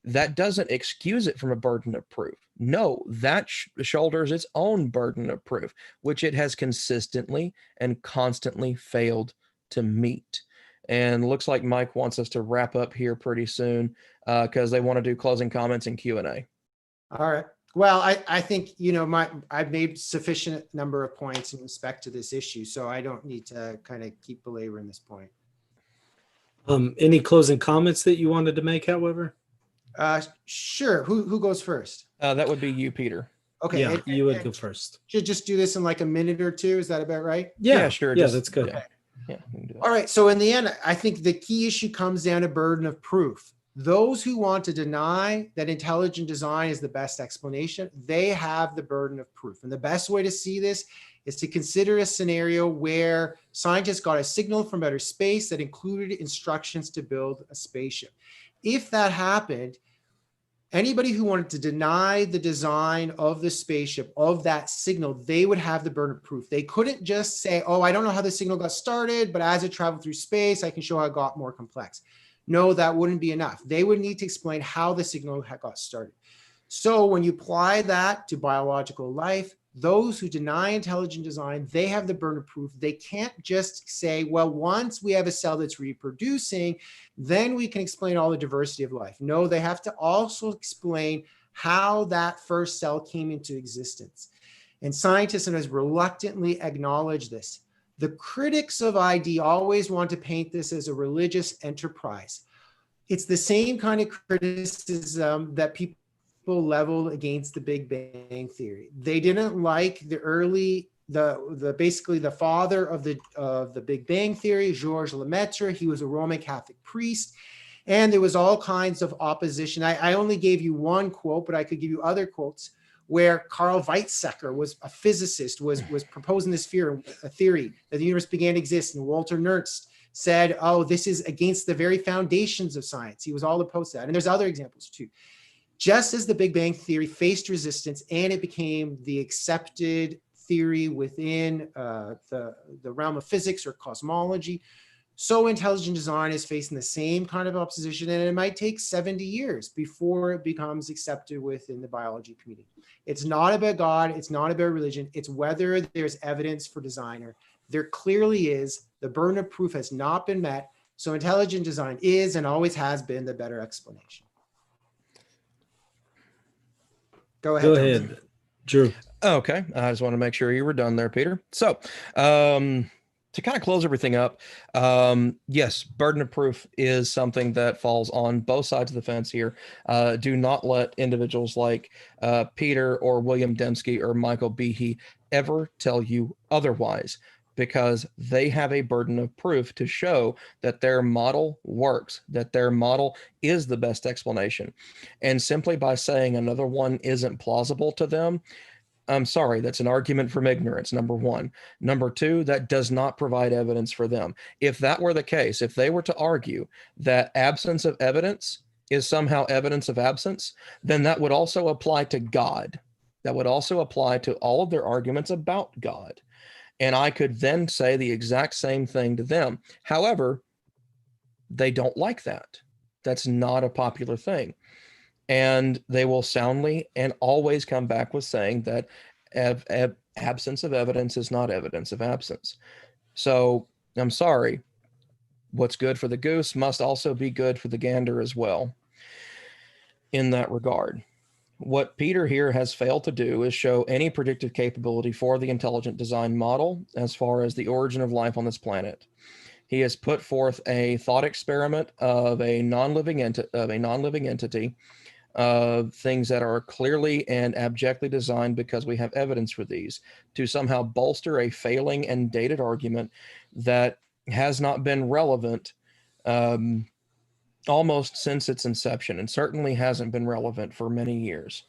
that doesn't excuse it from a burden of proof. No, that shoulders its own burden of proof, which it has consistently and constantly failed to meet. And looks like Mike wants us to wrap up here pretty soon because they want to do closing comments and Q&A. All right. Well, I think, I've made sufficient number of points in respect to this issue, so I don't need to kind of keep belaboring this point. Any closing comments that you wanted to make, however? Sure. Who goes first? That would be you, Peter. Okay. Yeah, you would go first. Should just do this in like a minute or two. Is that about right? Yeah, sure. Yeah, that's good. Okay. Yeah, we can do that. All right. So in the end, I think the key issue comes down to burden of proof. Those who want to deny that intelligent design is the best explanation, they have the burden of proof. And the best way to see this is to consider a scenario where scientists got a signal from outer space that included instructions to build a spaceship. If that happened, Anybody who wanted to deny the design of the spaceship, of that signal, they would have the burden of proof. They couldn't just say, oh, I don't know how the signal got started, but as it traveled through space, I can show how it got more complex. No, that wouldn't be enough. They would need to explain how the signal had got started. So when you apply that to biological life, those who deny intelligent design, they have the burden of proof. They can't just say, well, once we have a cell that's reproducing, then we can explain all the diversity of life. No, they have to also explain how that first cell came into existence. And scientists sometimes reluctantly acknowledge this. The critics of ID always want to paint this as a religious enterprise. It's the same kind of criticism that people leveled against the Big Bang Theory. They didn't like basically the father of the Big Bang Theory, Georges Lemaitre. He was a Roman Catholic priest, and there was all kinds of opposition. I only gave you one quote, but I could give you other quotes where Carl Weizsäcker was a physicist, was proposing this theory that the universe began to exist, and Walter Nernst said, oh, this is against the very foundations of science. He was all opposed to that. And there's other examples too. Just as the Big Bang Theory faced resistance and it became the accepted theory within the realm of physics or cosmology, so intelligent design is facing the same kind of opposition, and it might take 70 years before it becomes accepted within the biology community. It's not about God, it's not about religion, it's whether there's evidence for designer. There clearly is. The burden of proof has not been met, so intelligent design is and always has been the better explanation. Go ahead, Drew. Okay, I just want to make sure you were done there, Peter. So, to kind of close everything up, yes, burden of proof is something that falls on both sides of the fence here. Do not let individuals like Peter or William Dembski or Michael Behe ever tell you otherwise, because they have a burden of proof to show that their model works, that their model is the best explanation. And simply by saying another one isn't plausible to them, I'm sorry, that's an argument from ignorance, number one. Number two, that does not provide evidence for them. If that were the case, if they were to argue that absence of evidence is somehow evidence of absence, then that would also apply to God. That would also apply to all of their arguments about God. And I could then say the exact same thing to them. However, they don't like that. That's not a popular thing. And they will soundly and always come back with saying that absence of evidence is not evidence of absence. So I'm sorry. What's good for the goose must also be good for the gander as well in that regard. What Peter here has failed to do is show any predictive capability for the intelligent design model as far as the origin of life on this planet. He has put forth a thought experiment of a non-living entity, of things that are clearly and abjectly designed because we have evidence for these, to somehow bolster a failing and dated argument that has not been relevant almost since its inception, and certainly hasn't been relevant for many years,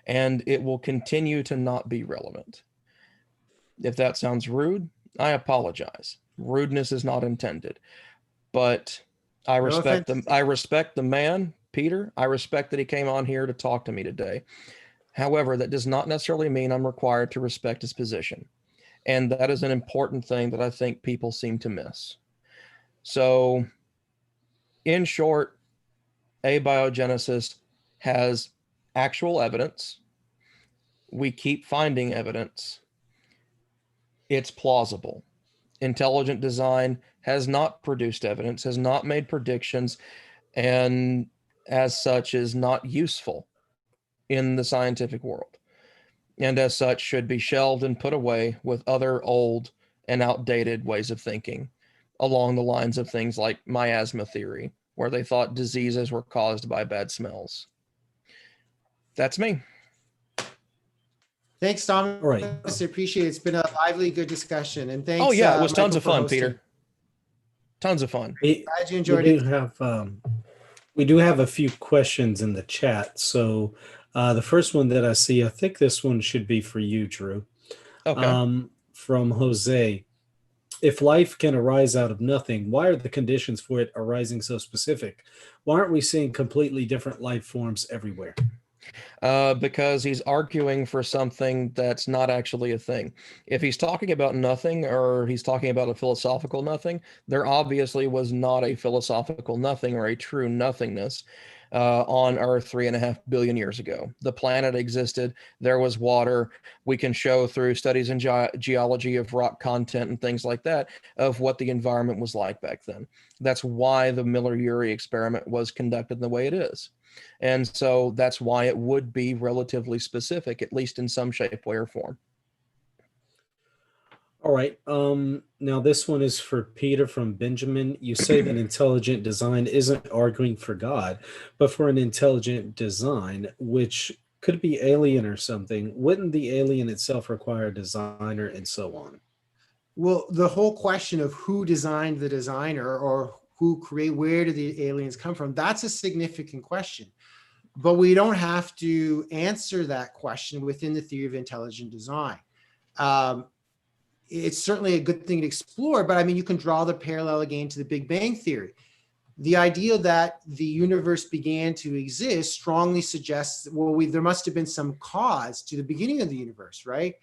and it will continue to not be relevant. If that sounds rude, I apologize. Rudeness is not intended, but I respect the man, Peter. I respect that he came on here to talk to me today. However, that does not necessarily mean I'm required to respect his position, and that is an important thing that I think people seem to miss. So, in short, abiogenesis has actual evidence. We keep finding evidence. It's plausible. Intelligent design has not produced evidence, has not made predictions, and as such is not useful in the scientific world. And as such should be shelved and put away with other old and outdated ways of thinking, along the lines of things like miasma theory, where they thought diseases were caused by bad smells. That's me. Thanks, Tom. All right. I appreciate it. It's been a lively, good discussion. And thanks. Oh, yeah, it was tons Michael, of fun, hosting. Peter. Tons of fun. Glad you enjoyed it. We do have a few questions in the chat. So the first one that I see, I think this one should be for you, Drew. Okay. From Jose. If life can arise out of nothing, why are the conditions for it arising so specific? Why aren't we seeing completely different life forms everywhere? Because he's arguing for something that's not actually a thing. If he's talking about nothing, or he's talking about a philosophical nothing, there obviously was not a philosophical nothing or a true nothingness on Earth 3.5 billion years ago. The planet existed. There was water. We can show through studies in geology of rock content and things like that of what the environment was like back then. That's why the Miller-Urey experiment was conducted the way it is. And so that's why it would be relatively specific, at least in some shape, way, or form. All right. Now this one is for Peter from Benjamin. You say that intelligent design isn't arguing for God, but for an intelligent design, which could be alien or something, wouldn't the alien itself require a designer and so on? Well, the whole question of who designed the designer or where do the aliens come from? That's a significant question. But we don't have to answer that question within the theory of intelligent design. It's certainly a good thing to explore, but I mean, you can draw the parallel again to the Big Bang Theory. The idea that the universe began to exist strongly suggests, well, there must have been some cause to the beginning of the universe, right?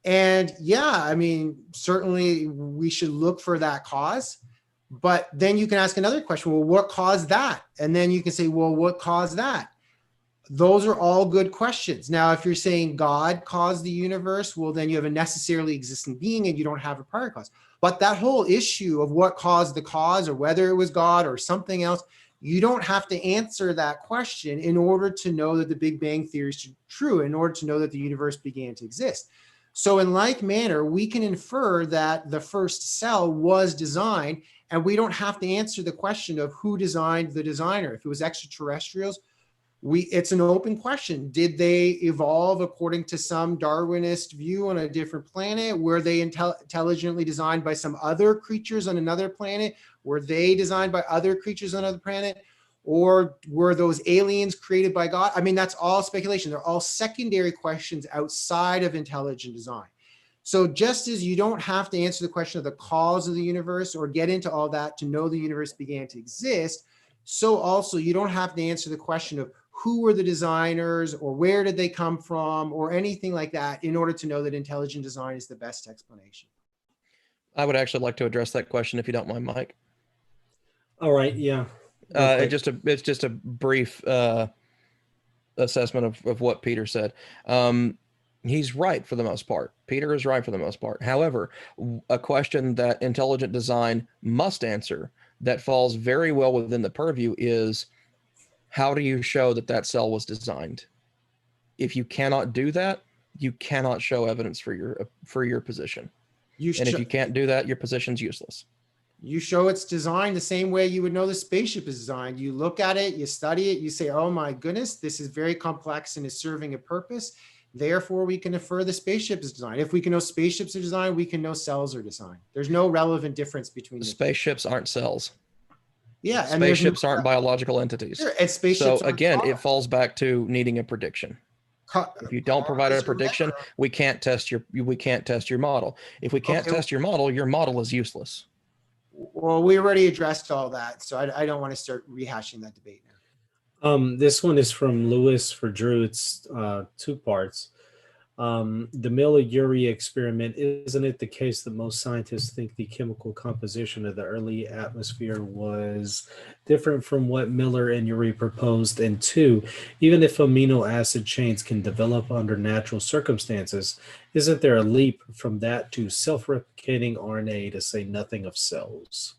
And yeah, I mean, certainly we should look for that cause, but then you can ask another question, well, what caused that? And then you can say, well, what caused that? Those are all good questions. Now, if you're saying God caused the universe, well, then you have a necessarily existing being and you don't have a prior cause. But that whole issue of what caused the cause, or whether it was God or something else, you don't have to answer that question in order to know that the Big Bang Theory is true, in order to know that the universe began to exist. So in like manner, we can infer that the first cell was designed, and we don't have to answer the question of who designed the designer. If it was extraterrestrials, it's an open question. Did they evolve according to some Darwinist view on a different planet? Were they intelligently designed by some other creatures on another planet? Were they designed by other creatures on another planet? Or were those aliens created by God? I mean, that's all speculation. They're all secondary questions outside of intelligent design. So just as you don't have to answer the question of the cause of the universe or get into all that to know the universe began to exist, so also you don't have to answer the question of who were the designers or where did they come from or anything like that in order to know that intelligent design is the best explanation. I would actually like to address that question if you don't mind, Mike. All right, yeah. It's just a brief assessment of what Peter said. He's right for the most part. Peter is right for the most part. However, a question that intelligent design must answer that falls very well within the purview is, how do you show that that cell was designed? If you cannot do that, you cannot show evidence for your position. And if you can't do that, your position's useless. You show it's designed the same way you would know the spaceship is designed. You look at it, you study it, you say, oh my goodness, this is very complex and is serving a purpose. Therefore, we can infer the spaceship is designed. If we can know spaceships are designed, we can know cells are designed. There's no relevant difference between the spaceships aren't cells. Yeah, and spaceships aren't biological entities. Sure, and spaceships. So again, it falls back to needing a prediction. If you don't provide a prediction, we can't test your model. If we can't test your model is useless. Well, we already addressed all that, so I don't want to start rehashing that debate now. This one is from Lewis for Drew. It's 2 parts. The Miller-Urey experiment, isn't it the case that most scientists think the chemical composition of the early atmosphere was different from what Miller and Yuri proposed? And 2, even if amino acid chains can develop under natural circumstances, isn't there a leap from that to self-replicating RNA, to say nothing of cells?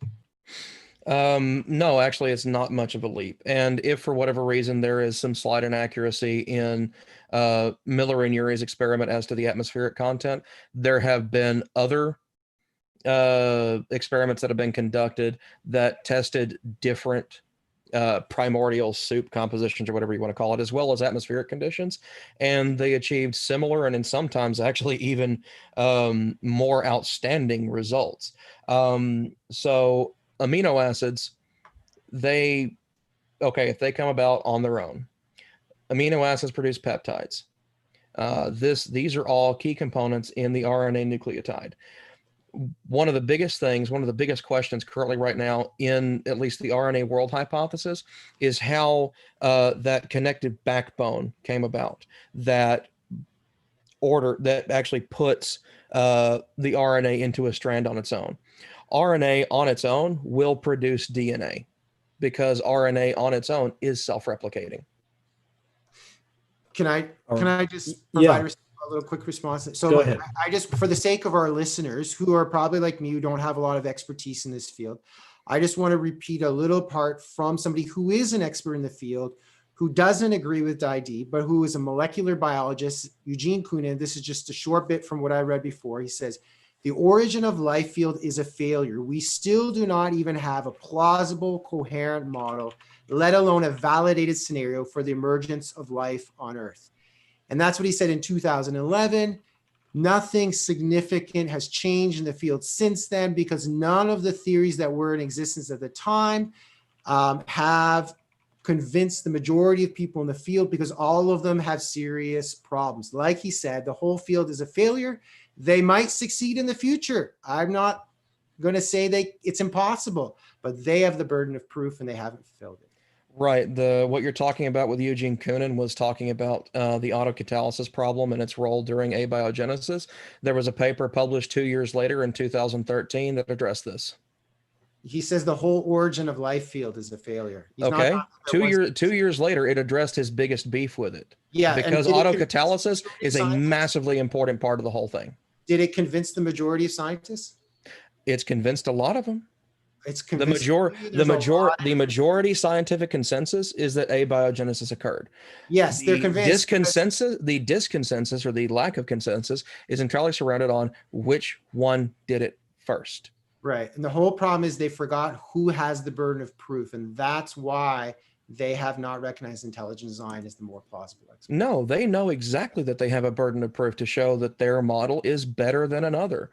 No, actually, it's not much of a leap. And if for whatever reason there is some slight inaccuracy in Miller and Urey's experiment as to the atmospheric content, there have been other experiments that have been conducted that tested different primordial soup compositions, or whatever you want to call it, as well as atmospheric conditions, and they achieved similar and in sometimes actually even more outstanding results. So amino acids, if they come about on their own, amino acids produce peptides. These are all key components in the RNA nucleotide. one of the biggest things, one of the biggest questions currently right now in at least the RNA world hypothesis is how that connected backbone came about, that order that actually puts the RNA into a strand on its own. RNA on its own will produce DNA because RNA on its own is self-replicating. Can I just provide a little quick response? So Go ahead. I just, for the sake of our listeners who are probably like me, who don't have a lot of expertise in this field, I just want to repeat a little part from somebody who is an expert in the field, who doesn't agree with ID, but who is a molecular biologist, Eugene Koonin. This is just a short bit from what I read before. He says, the origin of life field is a failure. We still do not even have a plausible, coherent model, let alone a validated scenario for the emergence of life on Earth. And that's what he said in 2011. Nothing significant has changed in the field since then, because none of the theories that were in existence at the time have convinced the majority of people in the field, because all of them have serious problems. Like he said, the whole field is a failure. They might succeed in the future. I'm not going to say it's impossible, but they have the burden of proof and they haven't fulfilled it. Right. What you're talking about with Eugene Koonin was talking about the autocatalysis problem and its role during abiogenesis. There was a paper published 2 years later in 2013 that addressed this. He says the whole origin of life field is a failure. He's okay. not 2 years later, it addressed his biggest beef with it. Yeah. Because autocatalysis is a massively important part of the whole thing. Did it convince the majority of scientists? It's convinced a lot of them. It's the majority scientific consensus is that abiogenesis occurred. Yes, they're convinced. The disconsensus or the lack of consensus is entirely surrounded on which one did it first. Right. And the whole problem is they forgot who has the burden of proof. And that's why they have not recognized intelligent design as the more plausible explanation. No, they know exactly that they have a burden of proof to show that their model is better than another.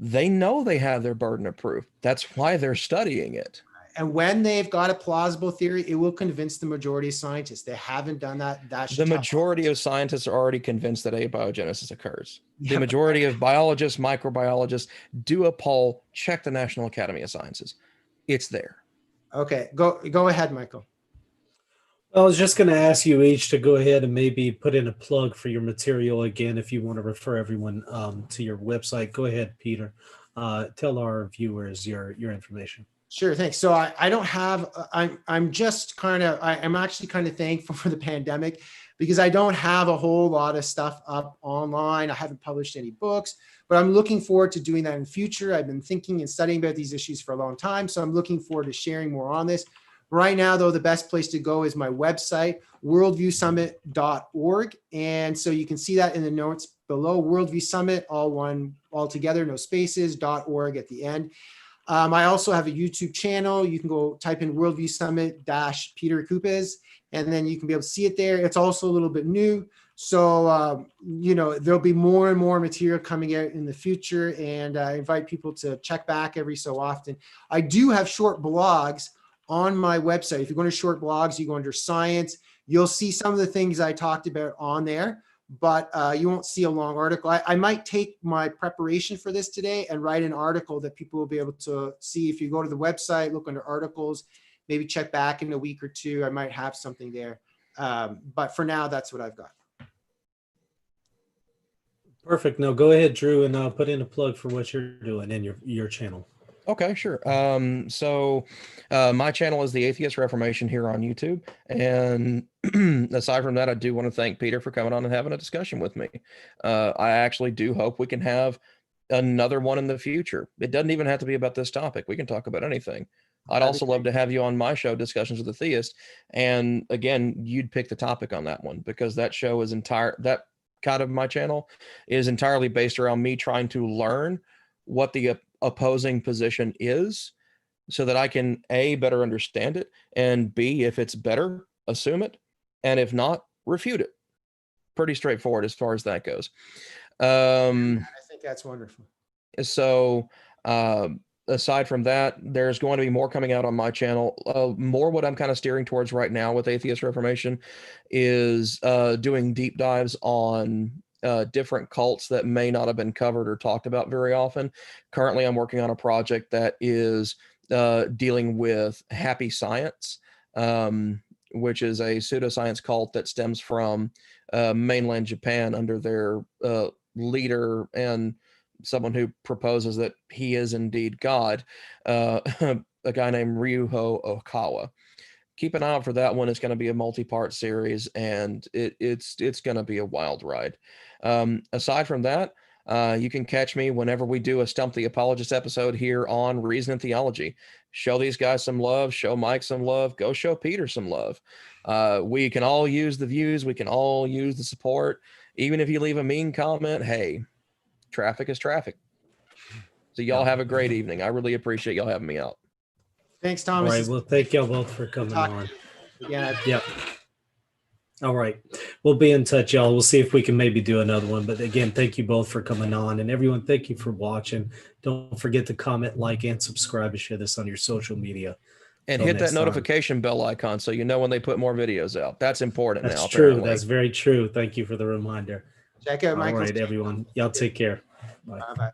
They know they have their burden of proof. That's why they're studying it. And when they've got a plausible theory, it will convince the majority of scientists. They haven't done that. The majority of scientists are already convinced that abiogenesis occurs. The majority of biologists, microbiologists, do a poll, check the National Academy of Sciences. It's there. Okay, go ahead, Michael. I was just going to ask you each to go ahead and maybe put in a plug for your material again, if you want to refer everyone to your website. Go ahead, Peter. Tell our viewers your information. Sure, thanks. So I don't have, I'm actually kind of thankful for the pandemic, because I don't have a whole lot of stuff up online. I haven't published any books, but I'm looking forward to doing that in the future. I've been thinking and studying about these issues for a long time, so I'm looking forward to sharing more on this. Right now, though, the best place to go is my website, worldviewsummit.org. And so you can see that in the notes below, Worldview Summit, all together, no spaces, .org at the end. I also have a YouTube channel. You can go type in Worldview Summit Peter Kupisz, and then you can be able to see it there. It's also a little bit new. So, there'll be more and more material coming out in the future, and I invite people to check back every so often. I do have short blogs on my website. If you go to short blogs, you go under science, you'll see some of the things I talked about on there, but you won't see a long article. I might take my preparation for this today and write an article that people will be able to see. If you go to the website, look under articles, maybe check back in a week or two, I might have something there. But for now, that's what I've got. Perfect. Now go ahead, Drew, and put in a plug for what you're doing in your channel. Okay, sure. So my channel is the Atheist Reformation here on YouTube. And aside from that, I do want to thank Peter for coming on and having a discussion with me. I actually do hope we can have another one in the future. It doesn't even have to be about this topic. We can talk about anything. I'd also love to have you on my show, Discussions with the Theist. And again, you'd pick the topic on that one, because that show is that kind of my channel is entirely based around me trying to learn what the opposing position is, so that I can A, better understand it, and B, if it's better, assume it, and if not, refute it. Pretty straightforward as far as that goes. I think that's wonderful. So aside from that, there's going to be more coming out on my channel. More what I'm kind of steering towards right now with Atheist Reformation is doing deep dives on different cults that may not have been covered or talked about very often. Currently, I'm working on a project that is dealing with Happy Science, which is a pseudoscience cult that stems from mainland Japan under their leader and someone who proposes that he is indeed God, a guy named Ryuho Okawa. Keep an eye out for that one. It's going to be a multi-part series, and it's going to be a wild ride. Aside from that, you can catch me whenever we do a Stump the Apologist episode here on Reason and Theology. Show these guys some love. Show Mike some love. Go show Peter some love. We can all use the views. We can all use the support. Even if you leave a mean comment, hey, traffic is traffic. So y'all have a great evening. I really appreciate y'all having me out. Thanks, All Thomas. right. Well, thank y'all both for coming on. Yeah. Yep. All right. We'll be in touch, y'all. We'll see if we can maybe do another one. But again, thank you both for coming on. And everyone, thank you for watching. Don't forget to comment, like, and subscribe and share this on your social media. And hit that notification bell icon so you know when they put more videos out. That's important now. That's true. Apparently. That's very true. Thank you for the reminder. Check out All Michael's right, everyone. Y'all take care. Bye. Bye-bye.